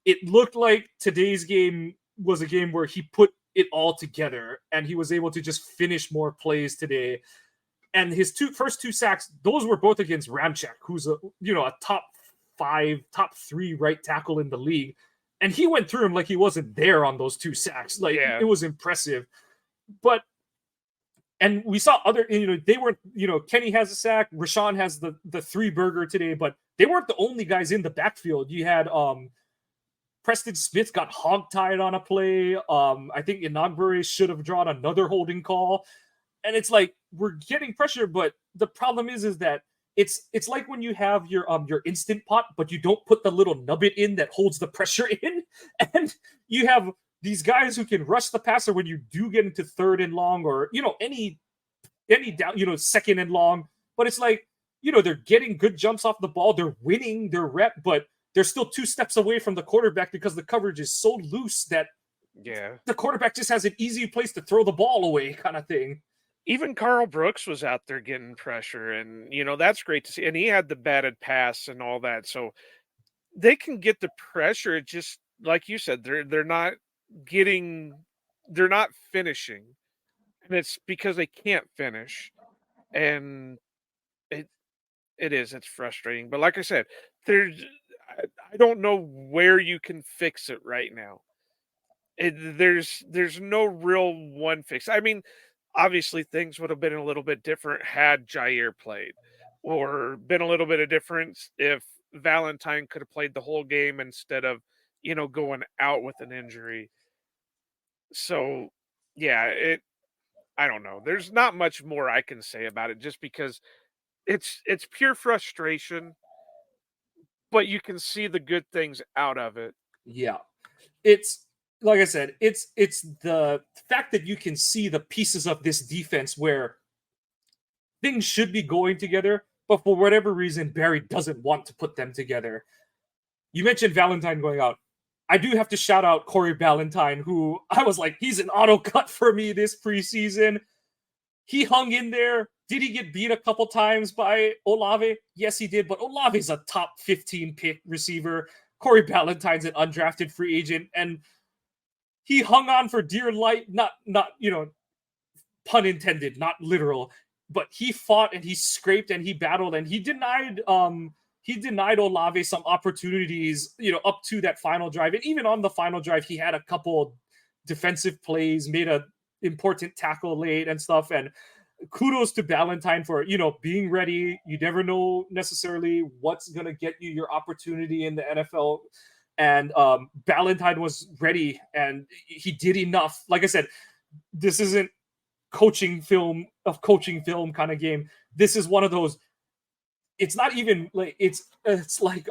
Speaker 1: it looked like today's game was a game where he put it all together and he was able to just finish more plays today. And his first two sacks, those were both against Ramchek, who's a top 5, top 3 right tackle in the league. And he went through him like he wasn't there on those 2 sacks. Like,
Speaker 2: Yeah.
Speaker 1: It was impressive. And we saw other, they weren't, Kenny has a sack, Rashawn has the 3-burger today, but they weren't the only guys in the backfield. You had Preston Smith got hog-tied on a play. I think Inagbare should have drawn another holding call. And it's like, we're getting pressure, but the problem is that it's like when you have your Instant Pot, but you don't put the little nubbit in that holds the pressure in, and you have these guys who can rush the passer when you do get into 3rd and long, or any down, 2nd and long. But it's like, they're getting good jumps off the ball, they're winning their rep, but they're still 2 steps away from the quarterback because the coverage is so loose that the quarterback just has an easy place to throw the ball away, kind of thing.
Speaker 2: Even Carl Brooks was out there getting pressure, and that's great to see. And he had the batted pass and all that, so they can get the pressure. It just, like you said, they're not finishing, and it's because they can't finish. And it's frustrating. But like I said, I don't know where you can fix it right now. There's no real one fix. I mean, obviously things would have been a little bit different had Jair played, or been a little bit of difference if Valentine could have played the whole game instead of, going out with an injury. So, yeah, I don't know. There's not much more I can say about it, just because it's pure frustration, but you can see the good things out of it.
Speaker 1: Yeah. It's like I said, it's the fact that you can see the pieces of this defense where things should be going together, but for whatever reason, Barry doesn't want to put them together. You mentioned Valentine going out. I do have to shout out Corey Valentine, who I was like, he's an auto cut for me this preseason. He hung in there. Did he get beat a couple times by Olave? Yes, he did, but Olave's a top 15 pick receiver. Corey Valentine's an undrafted free agent, and he hung on for dear life, not pun intended, not literal, but he fought and he scraped and he battled and he denied Olave some opportunities, up to that final drive. And even on the final drive, he had a couple defensive plays, made a important tackle late and stuff. And kudos to Valentine for, being ready. You never know necessarily what's going to get you your opportunity in the NFL. And Valentine was ready and he did enough. Like I said, this isn't coaching film kind of game. This is one of those, it's not even like, it's like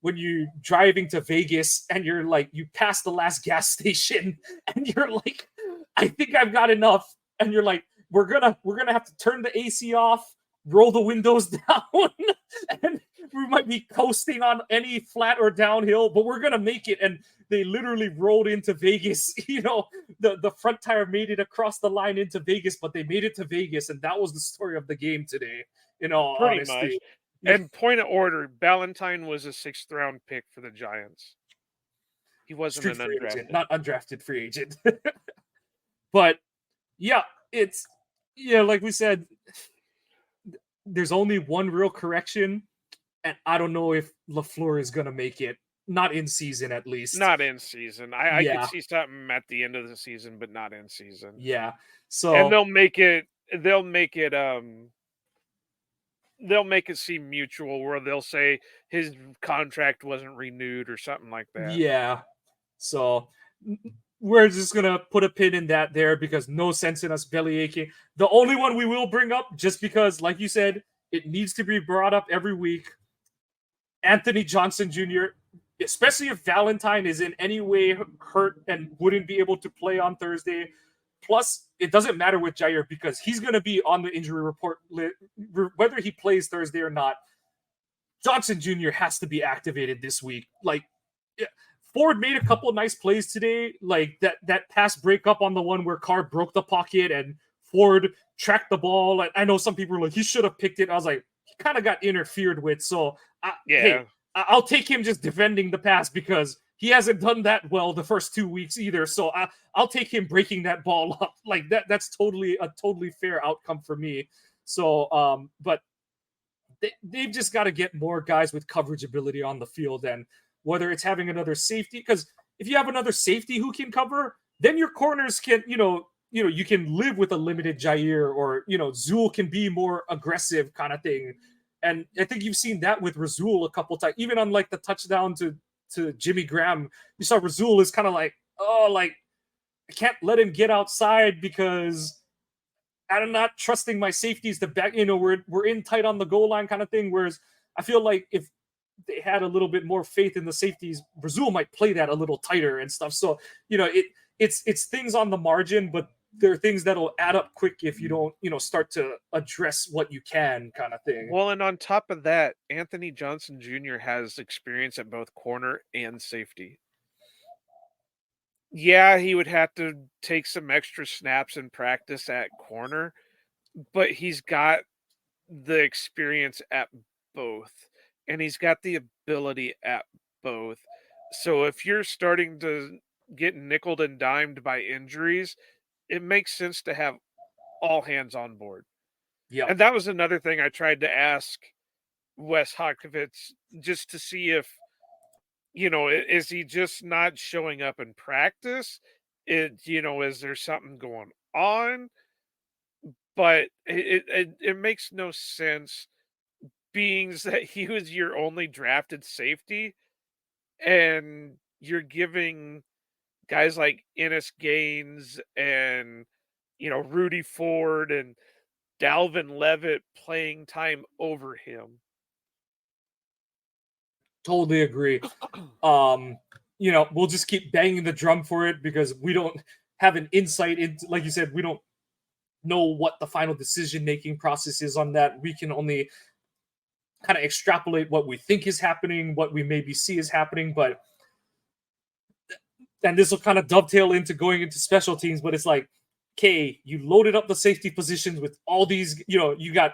Speaker 1: when you driving to Vegas and you're like, you pass the last gas station and you're like, I think I've got enough. And you're like, we're gonna have to turn the AC off, roll the windows down, and we might be coasting on any flat or downhill, but we're gonna make it. And they literally rolled into Vegas. The front tire made it across the line into Vegas, but they made it to Vegas, and that was the story of the game today. In all
Speaker 2: Pretty
Speaker 1: honesty.
Speaker 2: much. And point of order, Valentine was a 6th round pick for the Giants. He wasn't
Speaker 1: Street
Speaker 2: an
Speaker 1: free
Speaker 2: undrafted.
Speaker 1: agent, not undrafted free agent. But yeah, like we said, there's only one real correction, and I don't know if LaFleur is gonna make it. Not in season, at least.
Speaker 2: Not in season. I could
Speaker 1: Yeah.
Speaker 2: see something at the end of the season, but not in season.
Speaker 1: Yeah. So
Speaker 2: And they'll make it seem mutual, where they'll say his contract wasn't renewed or something like that.
Speaker 1: yeah. So we're just gonna put a pin in that there, because no sense in us belly aching. The only one we will bring up, just because, like you said, it needs to be brought up every week. Anthony Johnson Jr., especially if Valentine is in any way hurt and wouldn't be able to play on Thursday. Plus, it doesn't matter with Jair, because he's going to be on the injury report, whether he plays Thursday or not. Johnson Jr. has to be activated this week. Like, Ford made a couple of nice plays today, like that pass breakup on the one where Carr broke the pocket and Ford tracked the ball. And I know some people were like, he should have picked it. I was like, he kind of got interfered with. So, hey, I'll take him just defending the pass, because he hasn't done that well the first 2 weeks either. So I'll take him breaking that ball up. Like that's totally fair outcome for me. So, but they've just got to get more guys with coverage ability on the field, and whether it's having another safety, because if you have another safety who can cover, then your corners can, you can live with a limited Jair, or, Zool can be more aggressive kind of thing. And I think you've seen that with Rasul a couple times, even on like the touchdown to Jimmy Graham. You saw Rasul is kind of like, I can't let him get outside because I'm not trusting my safeties to back. We're in tight on the goal line kind of thing. Whereas I feel like if they had a little bit more faith in the safeties, Rasul might play that a little tighter and stuff. So it's things on the margin, but there are things that'll add up quick if you don't, start to address what you can, kind of thing.
Speaker 2: Well, and on top of that, Anthony Johnson Jr. has experience at both corner and safety. Yeah, he would have to take some extra snaps in practice at corner, but he's got the experience at both, and he's got the ability at both. So if you're starting to get nickeled and dimed by injuries, it makes sense to have all hands on board.
Speaker 1: Yeah.
Speaker 2: And that was another thing I tried to ask Wes Hawkowitz, just to see if, is he just not showing up in practice? Is there something going on? But it makes no sense, being that he was your only drafted safety, and you're giving guys like Ennis Gaines and, Rudy Ford and Dalvin Levitt playing time over him.
Speaker 1: Totally agree. We'll just keep banging the drum for it, because we don't have an insight into, like you said, we don't know what the final decision-making process is on that. We can only kind of extrapolate what we think is happening, what we maybe see is happening, and this will kind of dovetail into going into special teams, but it's like, okay, you loaded up the safety positions with all these, you got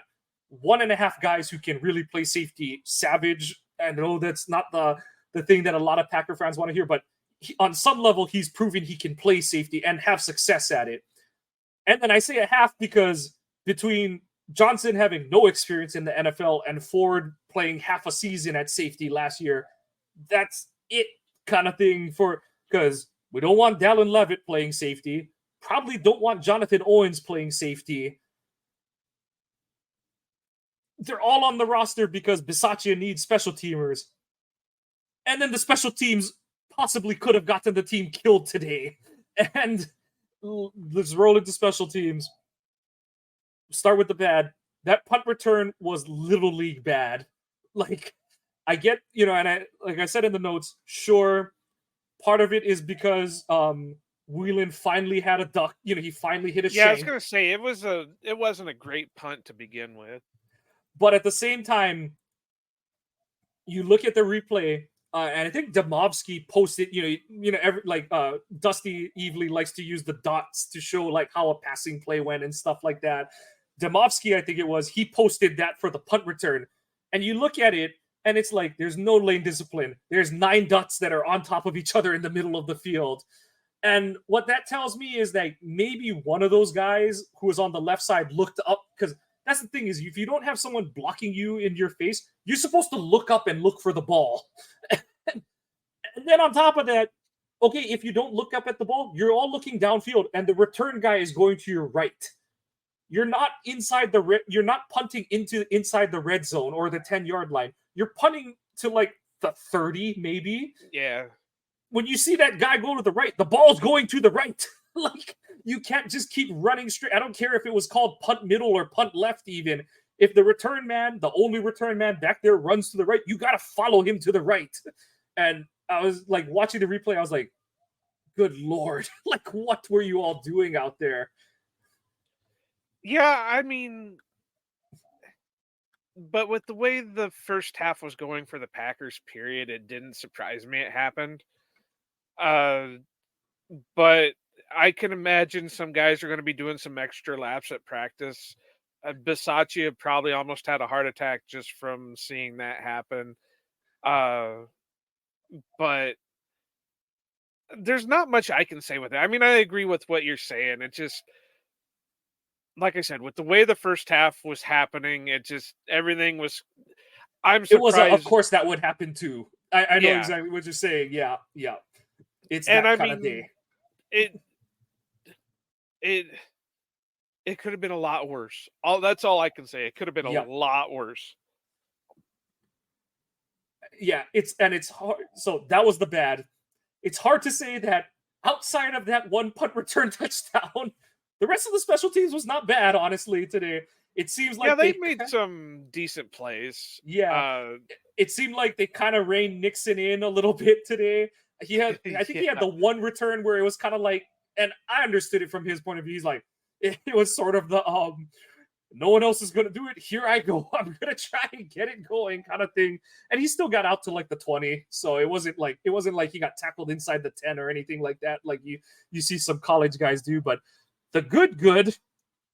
Speaker 1: 1.5 guys who can really play safety. Savage, I know that's not the thing that a lot of Packer fans want to hear, but on some level, he's proven he can play safety and have success at it. And then I say a half because between Johnson having no experience in the NFL and Ford playing half a season at safety last year, that's it kind of thing, because we don't want Dalvin Levitt playing safety. Probably don't want Jonathan Owens playing safety. they're all on the roster because Bisaccia needs special teamers. And then the special teams possibly could have gotten the team killed today. And let's roll into special teams. Start with the bad. That punt return was little league bad. Like, I get, and I like I said in the notes, sure, part of it is because Whelan finally had a duck. He finally hit a
Speaker 2: Yeah, I was
Speaker 1: shank.
Speaker 2: gonna say it wasn't a great punt to begin with.
Speaker 1: But at the same time, you look at the replay, and I think Demovsky posted, Dusty Evely likes to use the dots to show like how a passing play went and stuff like that. Demovsky, I think it was, he posted that for the punt return, and you look at it, and it's like there's no lane discipline. There's 9 dots that are on top of each other in the middle of the field. And what that tells me is that maybe one of those guys who was on the left side looked up, because that's the thing is if you don't have someone blocking you in your face, you're supposed to look up and look for the ball. And then on top of that, okay, if you don't look up at the ball, you're all looking downfield, and the return guy is going to your right. You're not you're not punting inside the red zone or the 10-yard line. You're punting to like the 30 maybe.
Speaker 2: Yeah.
Speaker 1: When you see that guy go to the right, the ball's going to the right. Like, you can't just keep running straight. I don't care if it was called punt middle or punt left even. If the return man, the only return man back there runs to the right, you got to follow him to the right. And I was like watching the replay, I was like, good Lord. Like, what were you all doing out there?
Speaker 2: Yeah, I mean, but with the way the first half was going for the Packers, period, it didn't surprise me it happened. But I can imagine some guys are going to be doing some extra laps at practice. Bisaccia probably almost had a heart attack just from seeing that happen. But there's not much I can say with it. I mean, I agree with what you're saying. It just, like I said, with the way the first half was happening, everything was. I'm
Speaker 1: It was,
Speaker 2: surprised.
Speaker 1: of course, that would happen too. I know
Speaker 2: Yeah.
Speaker 1: exactly what you're saying. Yeah. It's
Speaker 2: And
Speaker 1: that
Speaker 2: I
Speaker 1: kind of
Speaker 2: mean,
Speaker 1: day.
Speaker 2: it could have been a lot worse. That's all I can say. It could have been a lot worse.
Speaker 1: Yeah, it's hard. So that was the bad. It's hard to say that outside of that one punt return touchdown, the rest of the special teams was not bad, honestly, today. It seems like
Speaker 2: they made some decent plays.
Speaker 1: Yeah. It seemed like they kind of reined Nixon in a little bit today. I think he had the one return where it was kind of like, and I understood it from his point of view. He's like, it was sort of the no one else is going to do it. Here I go. I'm going to try and get it going kind of thing. And he still got out to like the 20. So it wasn't like he got tackled inside the 10 or anything like that. Like you see some college guys do, but the good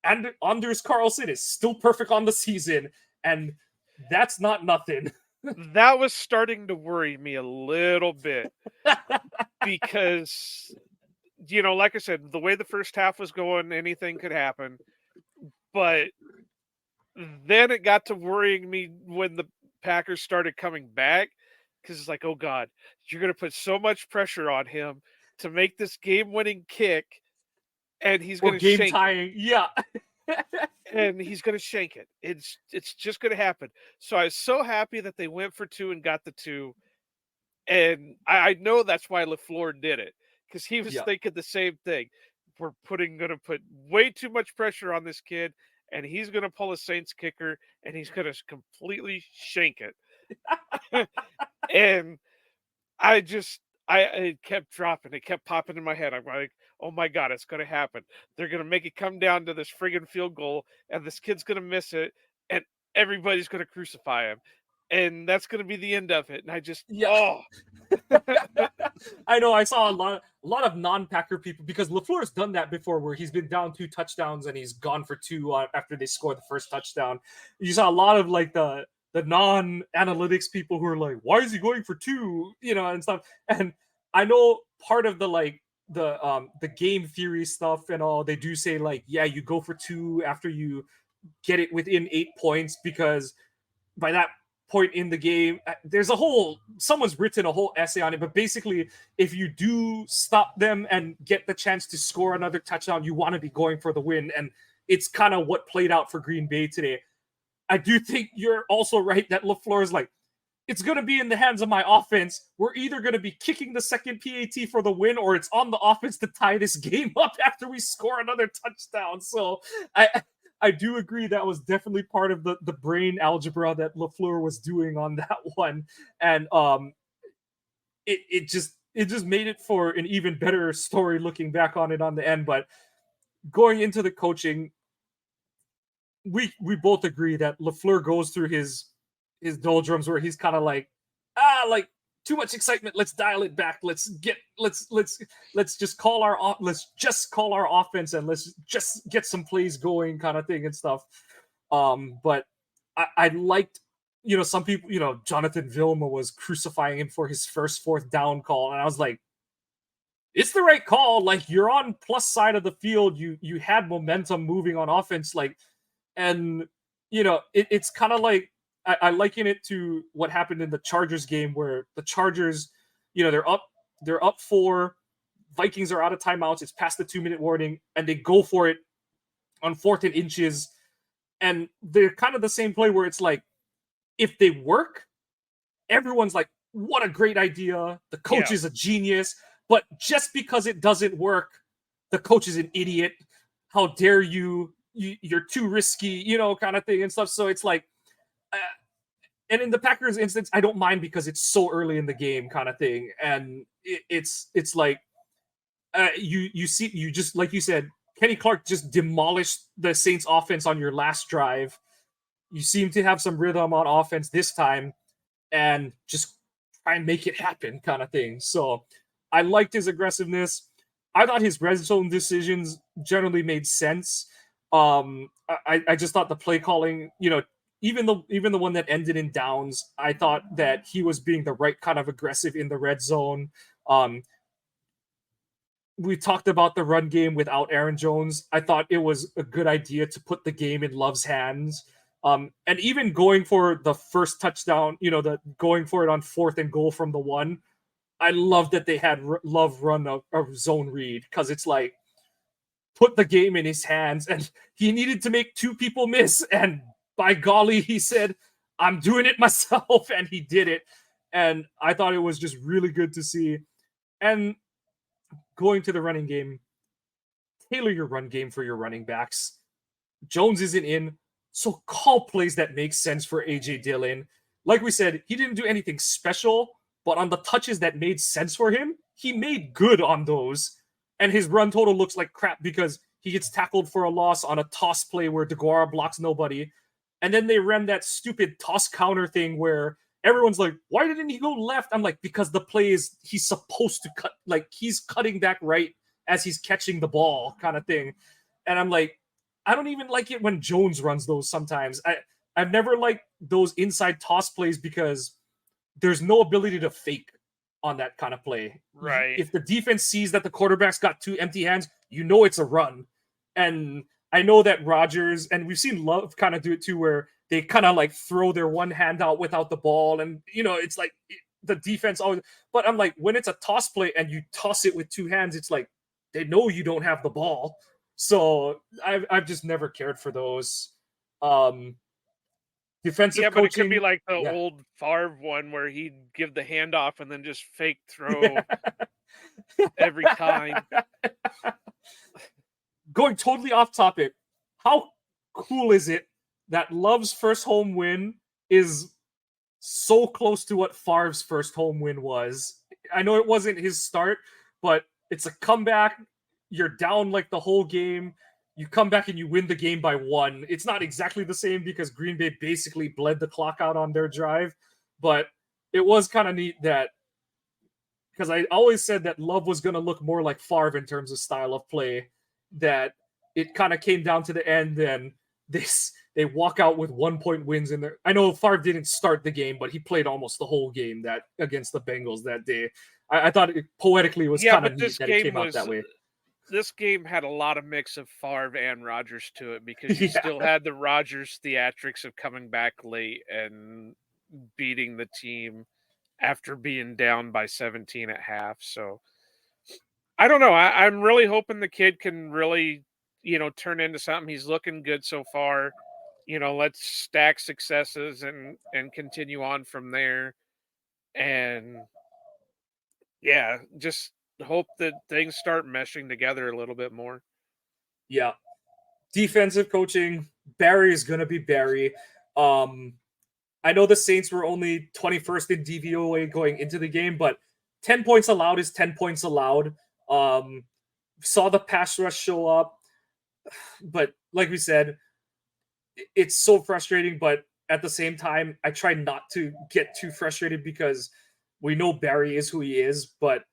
Speaker 1: and Anders Carlson is still perfect on the season. And that's not nothing.
Speaker 2: That was starting to worry me a little bit because, like I said, the way the first half was going, anything could happen. But then it got to worrying me when the Packers started coming back because it's like, oh God, you're going to put so much pressure on him to make this game-winning kick, and he's going to
Speaker 1: game tying. Yeah.
Speaker 2: And he's going to shank it. It's just going to happen. So I was so happy that they went for 2 and got the 2. And I know that's why LaFleur did it, because he was thinking the same thing. We're going to put way too much pressure on this kid, and he's going to pull a Saints kicker, and he's going to completely shank it. And it kept dropping. It kept popping in my head. I'm like, oh my God, it's going to happen. They're going to make it come down to this friggin' field goal, and this kid's going to miss it, and everybody's going to crucify him. And that's going to be the end of it. And I just,
Speaker 1: I know. I saw a lot of non-Packer people, because LaFleur's done that before, where he's been down 2 touchdowns and he's gone for 2 after they score the first touchdown. You saw a lot of like the non-analytics people who are like, why is he going for 2? And stuff. And I know part of the game theory stuff and all, they do say like, yeah, you go for 2 after you get it within 8 points, because by that point in the game, someone's written a whole essay on it, but basically if you do stop them and get the chance to score another touchdown, you want to be going for the win. And it's kind of what played out for Green Bay today. I do think you're also right that LaFleur is like, it's going to be in the hands of my offense. We're either going to be kicking the second PAT for the win, or it's on the offense to tie this game up after we score another touchdown. So I do agree that was definitely part of the brain algebra that LaFleur was doing on that one. And it just made it for an even better story looking back on it on the end. But going into the coaching, we both agree that LaFleur goes through his doldrums where he's kind of like too much excitement. Let's dial it back. Let's just call our offense and let's just get some plays going, kind of thing and stuff. But I liked, some people, Jonathan Vilma was crucifying him for his first fourth down call, and I was like, it's the right call. Like, you're on plus side of the field. You had momentum moving on offense, and it's kind of like I liken it to what happened in the Chargers game where the Chargers, they're up 4, Vikings are out of timeouts, it's past the 2-minute warning, and they go for it on 4th and inches, and they're kind of the same play where it's like, if they work, everyone's like, what a great idea, the coach is a genius, but just because it doesn't work, the coach is an idiot, how dare you're too risky, kind of thing and stuff. So it's like, and in the Packers instance, I don't mind because it's so early in the game, kind of thing, and it's like, you see, you just, like you said, Kenny Clark just demolished the Saints offense on your last drive. You seem to have some rhythm on offense this time, and just try and make it happen, kind of thing. So I liked his aggressiveness. I thought his red zone decisions generally made sense. I just thought the play calling, even the one that ended in downs, I thought that he was being the right kind of aggressive in the red zone. We talked about the run game without Aaron Jones. I thought it was a good idea to put the game in Love's hands. And even going for the first touchdown, going for it on 4th and goal from the 1. I love that they had Love run a zone read, because it's like, put the game in his hands, and he needed to make 2 people miss, and by golly, he said, I'm doing it myself, and he did it. And I thought it was just really good to see. And going to the running game, tailor your run game for your running backs. Jones isn't in, so call plays that make sense for AJ Dillon. Like we said, he didn't do anything special, but on the touches that made sense for him, he made good on those. And his run total looks like crap because he gets tackled for a loss on a toss play where DeGuara blocks nobody. And then they ran that stupid toss counter thing where everyone's like, why didn't he go left? I'm like, because the play is, he's supposed to cut, like, he's cutting back right as he's catching the ball, kind of thing. And I'm like, I don't even like it when Jones runs those sometimes. I've never liked those inside toss plays because there's no ability to fake on that kind of play.
Speaker 2: Right.
Speaker 1: If the defense sees that the quarterback's got 2 empty hands, it's a run. And I know that Rodgers, and we've seen Love kind of do it too, where they kind of like throw their one hand out without the ball. And, it's like the defense always, but I'm like, when it's a toss play and you toss it with 2 hands, it's like, they know you don't have the ball. So I've just never cared for those. Defensive
Speaker 2: Yeah, but it could be
Speaker 1: coaching.
Speaker 2: like the
Speaker 1: Yeah.
Speaker 2: old Favre one where he'd give the handoff and then just fake throw every time.
Speaker 1: Going totally off topic, how cool is it that Love's first home win is so close to what Favre's first home win was? I know it wasn't his start, but it's a comeback. You're down like the whole game. You come back and you win the game by 1. It's not exactly the same because Green Bay basically bled the clock out on their drive, but it was kind of neat that, because I always said that Love was going to look more like Favre in terms of style of play, that it kind of came down to the end and they walk out with 1-point wins in there. I know Favre didn't start the game, but he played almost the whole game that against the Bengals that day. I thought it poetically was kind of neat that it came out that way.
Speaker 2: This game had a lot of mix of Favre and Rodgers to it because you
Speaker 1: Yeah.
Speaker 2: still had the Rodgers theatrics of coming back late and beating the team after being down by 17 at half. So I don't know. I'm really hoping the kid can really, turn into something. He's looking good so far. let's stack successes and continue on from there. And yeah, just hope that things start meshing together a little bit more.
Speaker 1: Yeah. Defensive coaching, Barry is going to be Barry. Um, I know the Saints were only 21st in DVOA going into the game, but 10 points allowed is 10 points allowed. Saw the pass rush show up, but like we said, it's so frustrating. But at the same time, I try not to get too frustrated because we know Barry is who he is, but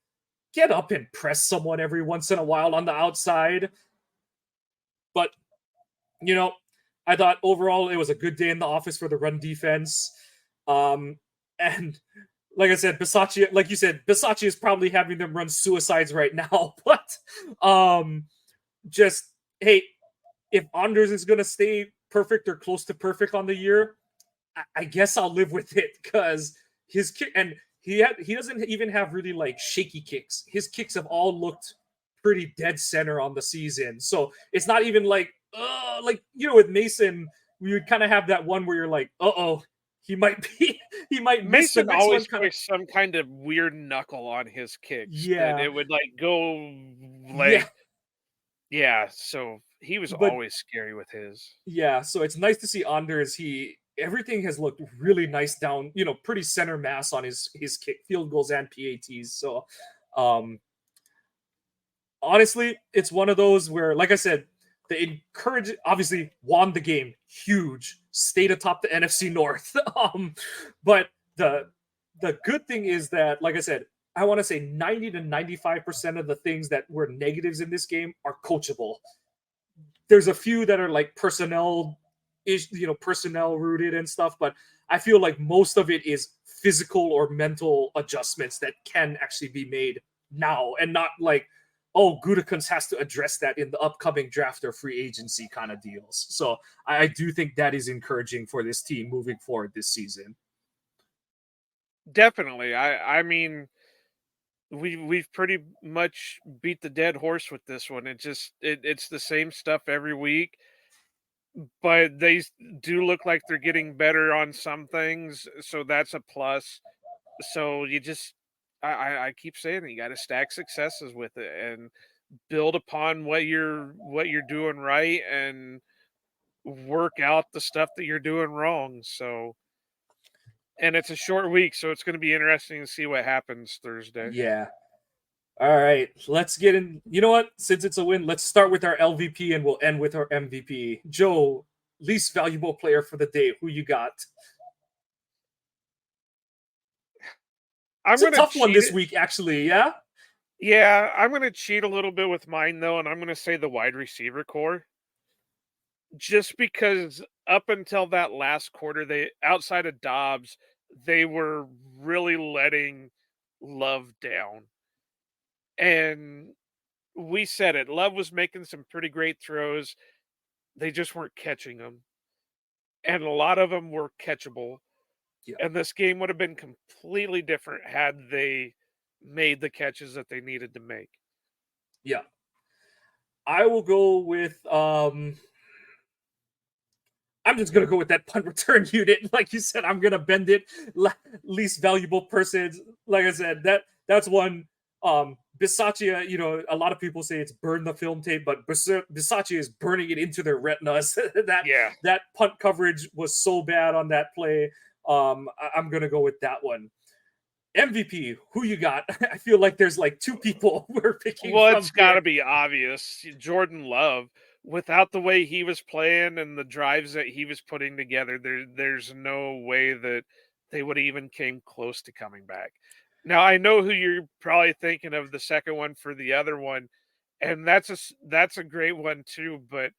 Speaker 1: get up and press someone every once in a while on the outside. But, you know, I thought overall it was a good day in the office for the run defense. And like I said, Bisaccia, like you said, Bisaccia is probably having them run suicides right now. But just, hey, if Anders is going to stay perfect or close to perfect on the year, I guess I'll live with it because his kick, and he doesn't even have really like shaky kicks. His kicks have all looked pretty dead center on the season. So it's not even like with Mason, we would kind of have that one where you're like, he might be he might miss the
Speaker 2: Mason
Speaker 1: next one
Speaker 2: always
Speaker 1: kind of.
Speaker 2: puts some kind of weird knuckle on his kicks that
Speaker 1: Yeah.
Speaker 2: it would like go
Speaker 1: Yeah.
Speaker 2: like yeah, so he was
Speaker 1: But
Speaker 2: always scary with his.
Speaker 1: yeah, so it's nice to see Anders. Everything has looked really nice down, pretty center mass on his kick, field goals and PATs. So um honestly, it's one of those where, like I said, they encourage obviously won the game, huge, stayed atop the NFC North. But the good thing is that, like I said, I want to say 90 to 95% of the things that were negatives in this game are coachable. There's a few that are like personnel rooted and stuff, but I feel like most of it is physical or mental adjustments that can actually be made now, and not like, oh, Gutekunst has to address that in the upcoming draft or free agency kind of deals. So I do think that is encouraging for this team moving forward this season.
Speaker 2: Definitely. I mean, we've pretty much beat the dead horse with this one. It's the same stuff every week, but do look like they're getting better on some things, so that's a plus. So you just I keep saying it, you got to stack successes with it and build upon what you're doing right and work out the stuff that you're doing wrong. So and it's a short week, so it's going to be interesting to see what happens Thursday.
Speaker 1: Yeah. All right, let's get in. You know what? Since it's a win, let's start with our LVP and we'll end with our MVP. Joe, least valuable player for the day. Who you got?
Speaker 2: I'm
Speaker 1: It's a
Speaker 2: going to
Speaker 1: tough one
Speaker 2: cheat
Speaker 1: this
Speaker 2: it.
Speaker 1: week, actually. Yeah.
Speaker 2: Yeah, I'm going to cheat a little bit with mine though, and I'm going to say the wide receiver core. Just because up until that last quarter, they outside of Dobbs, they were really letting Love down. And we said it. Love was making some pretty great throws. They just weren't catching them. And a lot of them were catchable.
Speaker 1: Yeah.
Speaker 2: And this game would have been completely different had they made the catches that they needed to make.
Speaker 1: Yeah. I will go with I'm just gonna go with that punt return unit. Like you said, I'm gonna bend it. Least valuable person. Like I said, that's one. Bisaccia, a lot of people say it's burn the film tape, but Bisaccia is burning it into their retinas. that
Speaker 2: Yeah.
Speaker 1: that punt coverage was so bad on that play. I'm gonna go with that one. MVP, who you got? I feel like there's like two people we're picking
Speaker 2: Well,
Speaker 1: from
Speaker 2: it's got
Speaker 1: here.
Speaker 2: to be obvious. Jordan Love, without the way he was playing and the drives that he was putting together, there's no way that they would even came close to coming back. Now, I know who you're probably thinking of the second one for the other one, and that's a great one too, but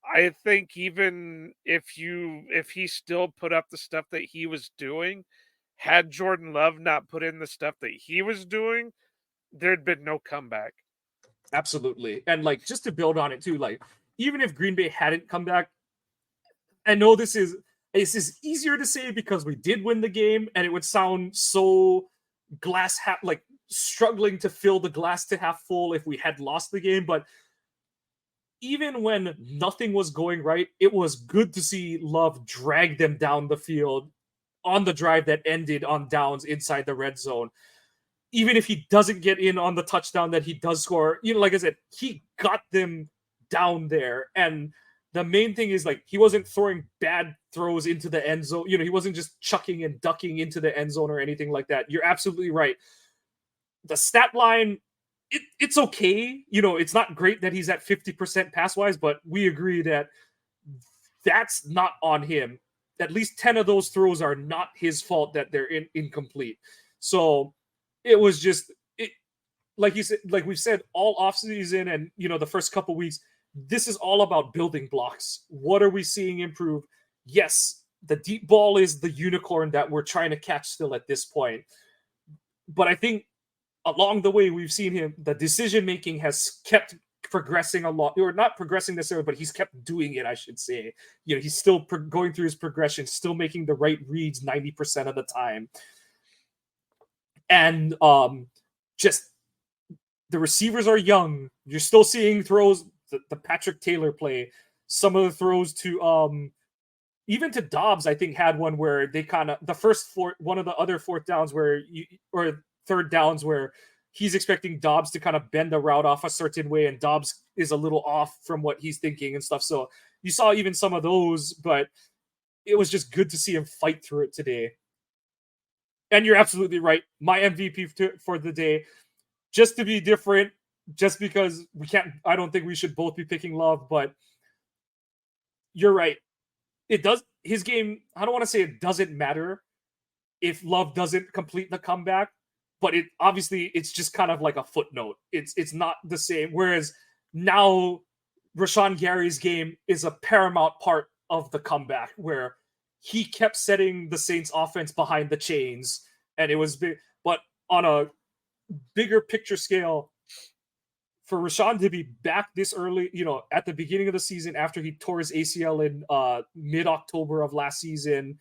Speaker 2: I think even if he still put up the stuff that he was doing, had Jordan Love not put in the stuff that he was doing, there'd been no comeback.
Speaker 1: Absolutely. And like just to build on it too, like even if Green Bay hadn't come back, I know this is easier to say because we did win the game and it would sound so glass half like struggling to fill the glass to half full if we had lost the game, but even when nothing was going right, it was good to see Love drag them down the field on the drive that ended on downs inside the red zone. Even if he doesn't get in on the touchdown that he does score, like I said, he got them down there. And the main thing is, like, he wasn't throwing bad throws into the end zone. He wasn't just chucking and ducking into the end zone or anything like that. You're absolutely right. The stat line, it's okay. It's not great that he's at 50% pass wise, but we agree that that's not on him. At least 10 of those throws are not his fault that they're incomplete. So it was just like you said, like we've said all offseason and the first couple weeks, this is all about building blocks. What are we seeing improve? Yes, the deep ball is the unicorn that we're trying to catch still at this point. But I think along the way we've seen the decision making has kept progressing a lot, or not progressing necessarily, but he's kept doing it, I should say. He's still going through his progression, still making the right reads 90% of the time. And just the receivers are young. You're still seeing throws, the Patrick Taylor play, some of the throws to even to Dobbs, I think, had one where they kind of one of the other fourth downs or third downs where he's expecting Dobbs to kind of bend the route off a certain way, and Dobbs is a little off from what he's thinking and stuff. So you saw even some of those, but it was just good to see him fight through it today. And you're absolutely right. My MVP for the day, just to be different, just because I don't think we should both be picking Love, but you're right. His game, I don't want to say it doesn't matter if Love doesn't complete the comeback, but it's just kind of like a footnote. It's not the same. Whereas now Rashawn Gary's game is a paramount part of the comeback, where he kept setting the Saints offense behind the chains, and it was big. But on a bigger picture scale, for Rashawn to be back this early, at the beginning of the season after he tore his ACL in mid-October of last season,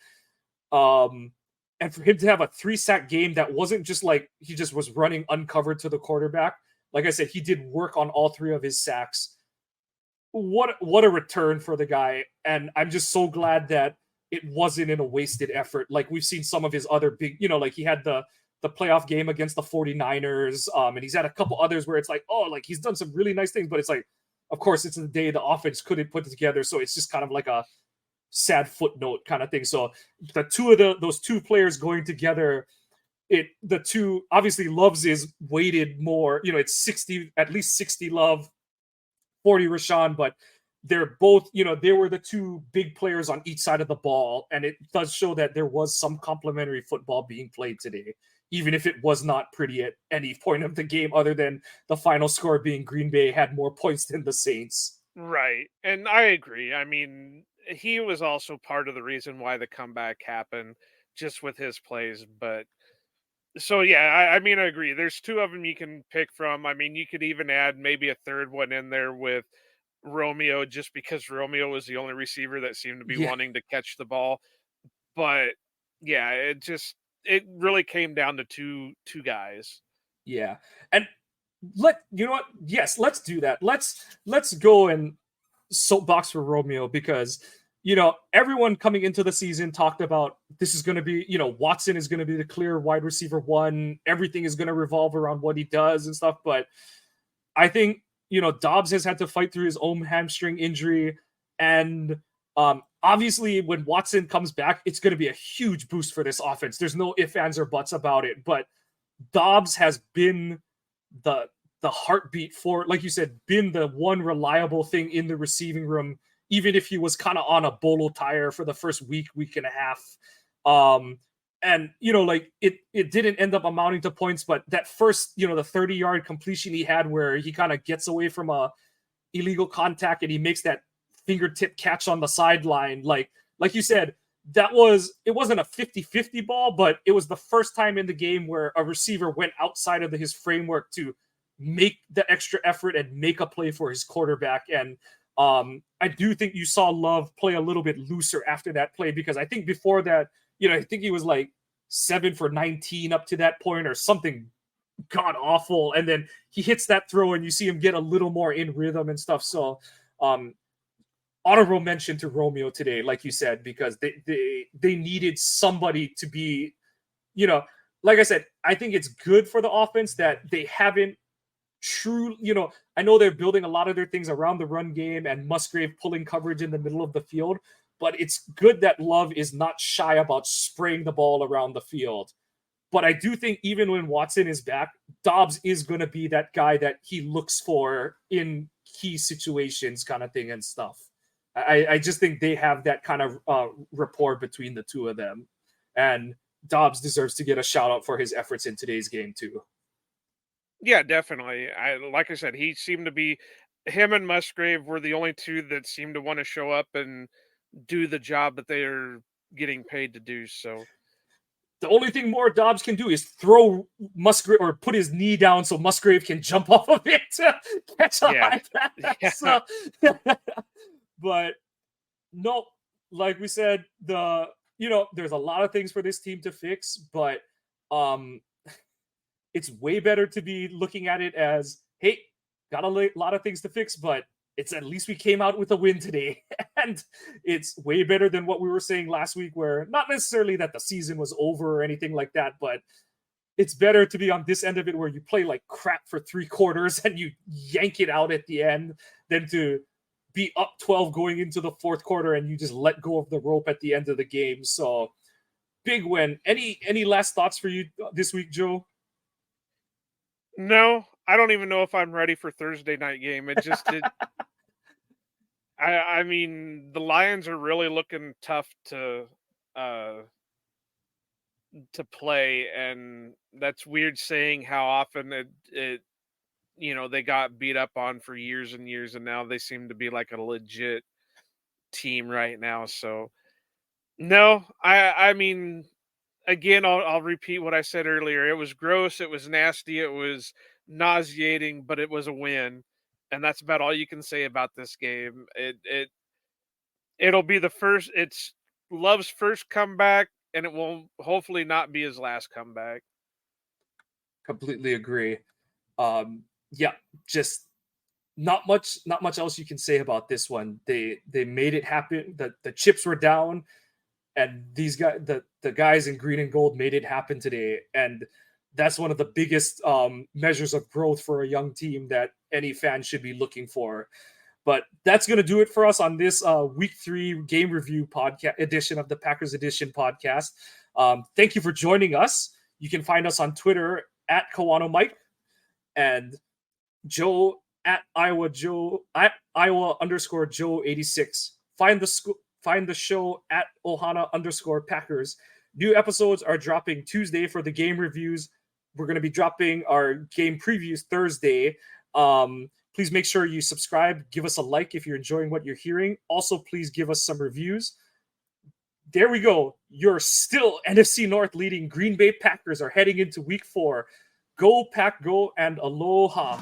Speaker 1: and for him to have a 3-sack game that wasn't just like he just was running uncovered to the quarterback. Like I said, he did work on all 3 of his sacks. What a return for the guy. And I'm just so glad that it wasn't in a wasted effort. Like we've seen some of his other big, like he had the playoff game against the 49ers. And he's had a couple others where it's like, oh, like he's done some really nice things, but it's like, of course, it's the day the offense couldn't put it together. So it's just kind of like a sad footnote kind of thing. So the two of those two players going together, the two obviously Love's is weighted more, it's 60, at least 60 Love, 40 Rashawn, but they're both, they were the two big players on each side of the ball. And it does show that there was some complementary football being played today, even if it was not pretty at any point of the game, other than the final score being Green Bay had more points than the Saints.
Speaker 2: Right. And I agree. I mean, he was also part of the reason why the comeback happened, just with his plays. But so, yeah, I mean, I agree. There's 2 of them you can pick from. I mean, you could even add maybe a third one in there with Romeo, just because Romeo was the only receiver that seemed to be wanting to catch the ball. But yeah, it really came down to two guys.
Speaker 1: Yeah. And you know what? Yes, let's do that. Let's go and soapbox for Romeo, because everyone coming into the season talked about this is going to be, Watson is going to be the clear wide receiver 1. Everything is going to revolve around what he does and stuff. But I think, Dobbs has had to fight through his own hamstring injury. And obviously when Watson comes back, it's going to be a huge boost for this offense. There's no ifs, ands, or buts about it. But Dobbs has been the heartbeat for, like you said, been the one reliable thing in the receiving room, even if he was kind of on a bolo tire for the first week and a half. And, like it didn't end up amounting to points, but that first, the 30-yard completion he had where he kind of gets away from a illegal contact and he makes that fingertip catch on the sideline. Like you said, it wasn't a 50-50 ball, but it was the first time in the game where a receiver went outside of his framework to make the extra effort and make a play for his quarterback. And I do think you saw Love play a little bit looser after that play, because I think before that, I think he was like 7 for 19 up to that point or something god awful. And then he hits that throw and you see him get a little more in rhythm and stuff. So Honorable mention to Romeo today, like you said, because they needed somebody to be, you know, like I said, I think it's good for the offense that they haven't true, I know they're building a lot of their things around the run game and Musgrave pulling coverage in the middle of the field, but it's good that Love is not shy about spraying the ball around the field. But I do think even when Watson is back, Dobbs is going to be that guy that he looks for in key situations, kind of thing and stuff. I just think they have that kind of rapport between the two of them. And Dobbs deserves to get a shout out for his efforts in today's game, too.
Speaker 2: Yeah, definitely. Like I said, he seemed to be him and Musgrave were the only two that seemed to want to show up and do the job that they are getting paid to do. So
Speaker 1: the only thing more Dobbs can do is throw Musgrave or put his knee down so Musgrave can jump off of it to catch a high pass.
Speaker 2: Yeah.
Speaker 1: So, but no, like we said, there's a lot of things for this team to fix, but it's way better to be looking at it as, hey, got a lot of things to fix, but it's at least we came out with a win today. And it's way better than what we were saying last week, where not necessarily that the season was over or anything like that, but it's better to be on this end of it where you play like crap for 3 quarters and you yank it out at the end than to be up 12 going into the 4th quarter and you just let go of the rope at the end of the game. So big win. Any last thoughts for you this week, Joe?
Speaker 2: No, I don't even know if I'm ready for Thursday night game. I mean, the Lions are really looking tough to play, and that's weird saying how often it they got beat up on for years and years, and now they seem to be like a legit team right now. So no, I mean, again, I'll repeat what I said earlier. It was gross, it was nasty, it was nauseating, but it was a win, and that's about all you can say about this game. It'll be it's Love's first comeback, and it will hopefully not be his last comeback.
Speaker 1: Completely agree. Yeah, just not much else you can say about this one. They made it happen. The chips were down, and these guys, the guys in green and gold, made it happen today. And that's one of the biggest measures of growth for a young team that any fan should be looking for. But that's going to do it for us on this week 3 game review podcast edition of the Packers Edition podcast. Thank you for joining us. You can find us on Twitter at Kawano Mike and Joe at Iowa _Joe 86. Find the show at Ohana_Packers. New episodes are dropping Tuesday for the game reviews. We're going to be dropping our game previews Thursday. Please make sure you subscribe. Give us a like if you're enjoying what you're hearing. Also, please give us some reviews. There we go. You're still NFC North leading Green Bay Packers are heading into week 4. Go Pack Go and Aloha.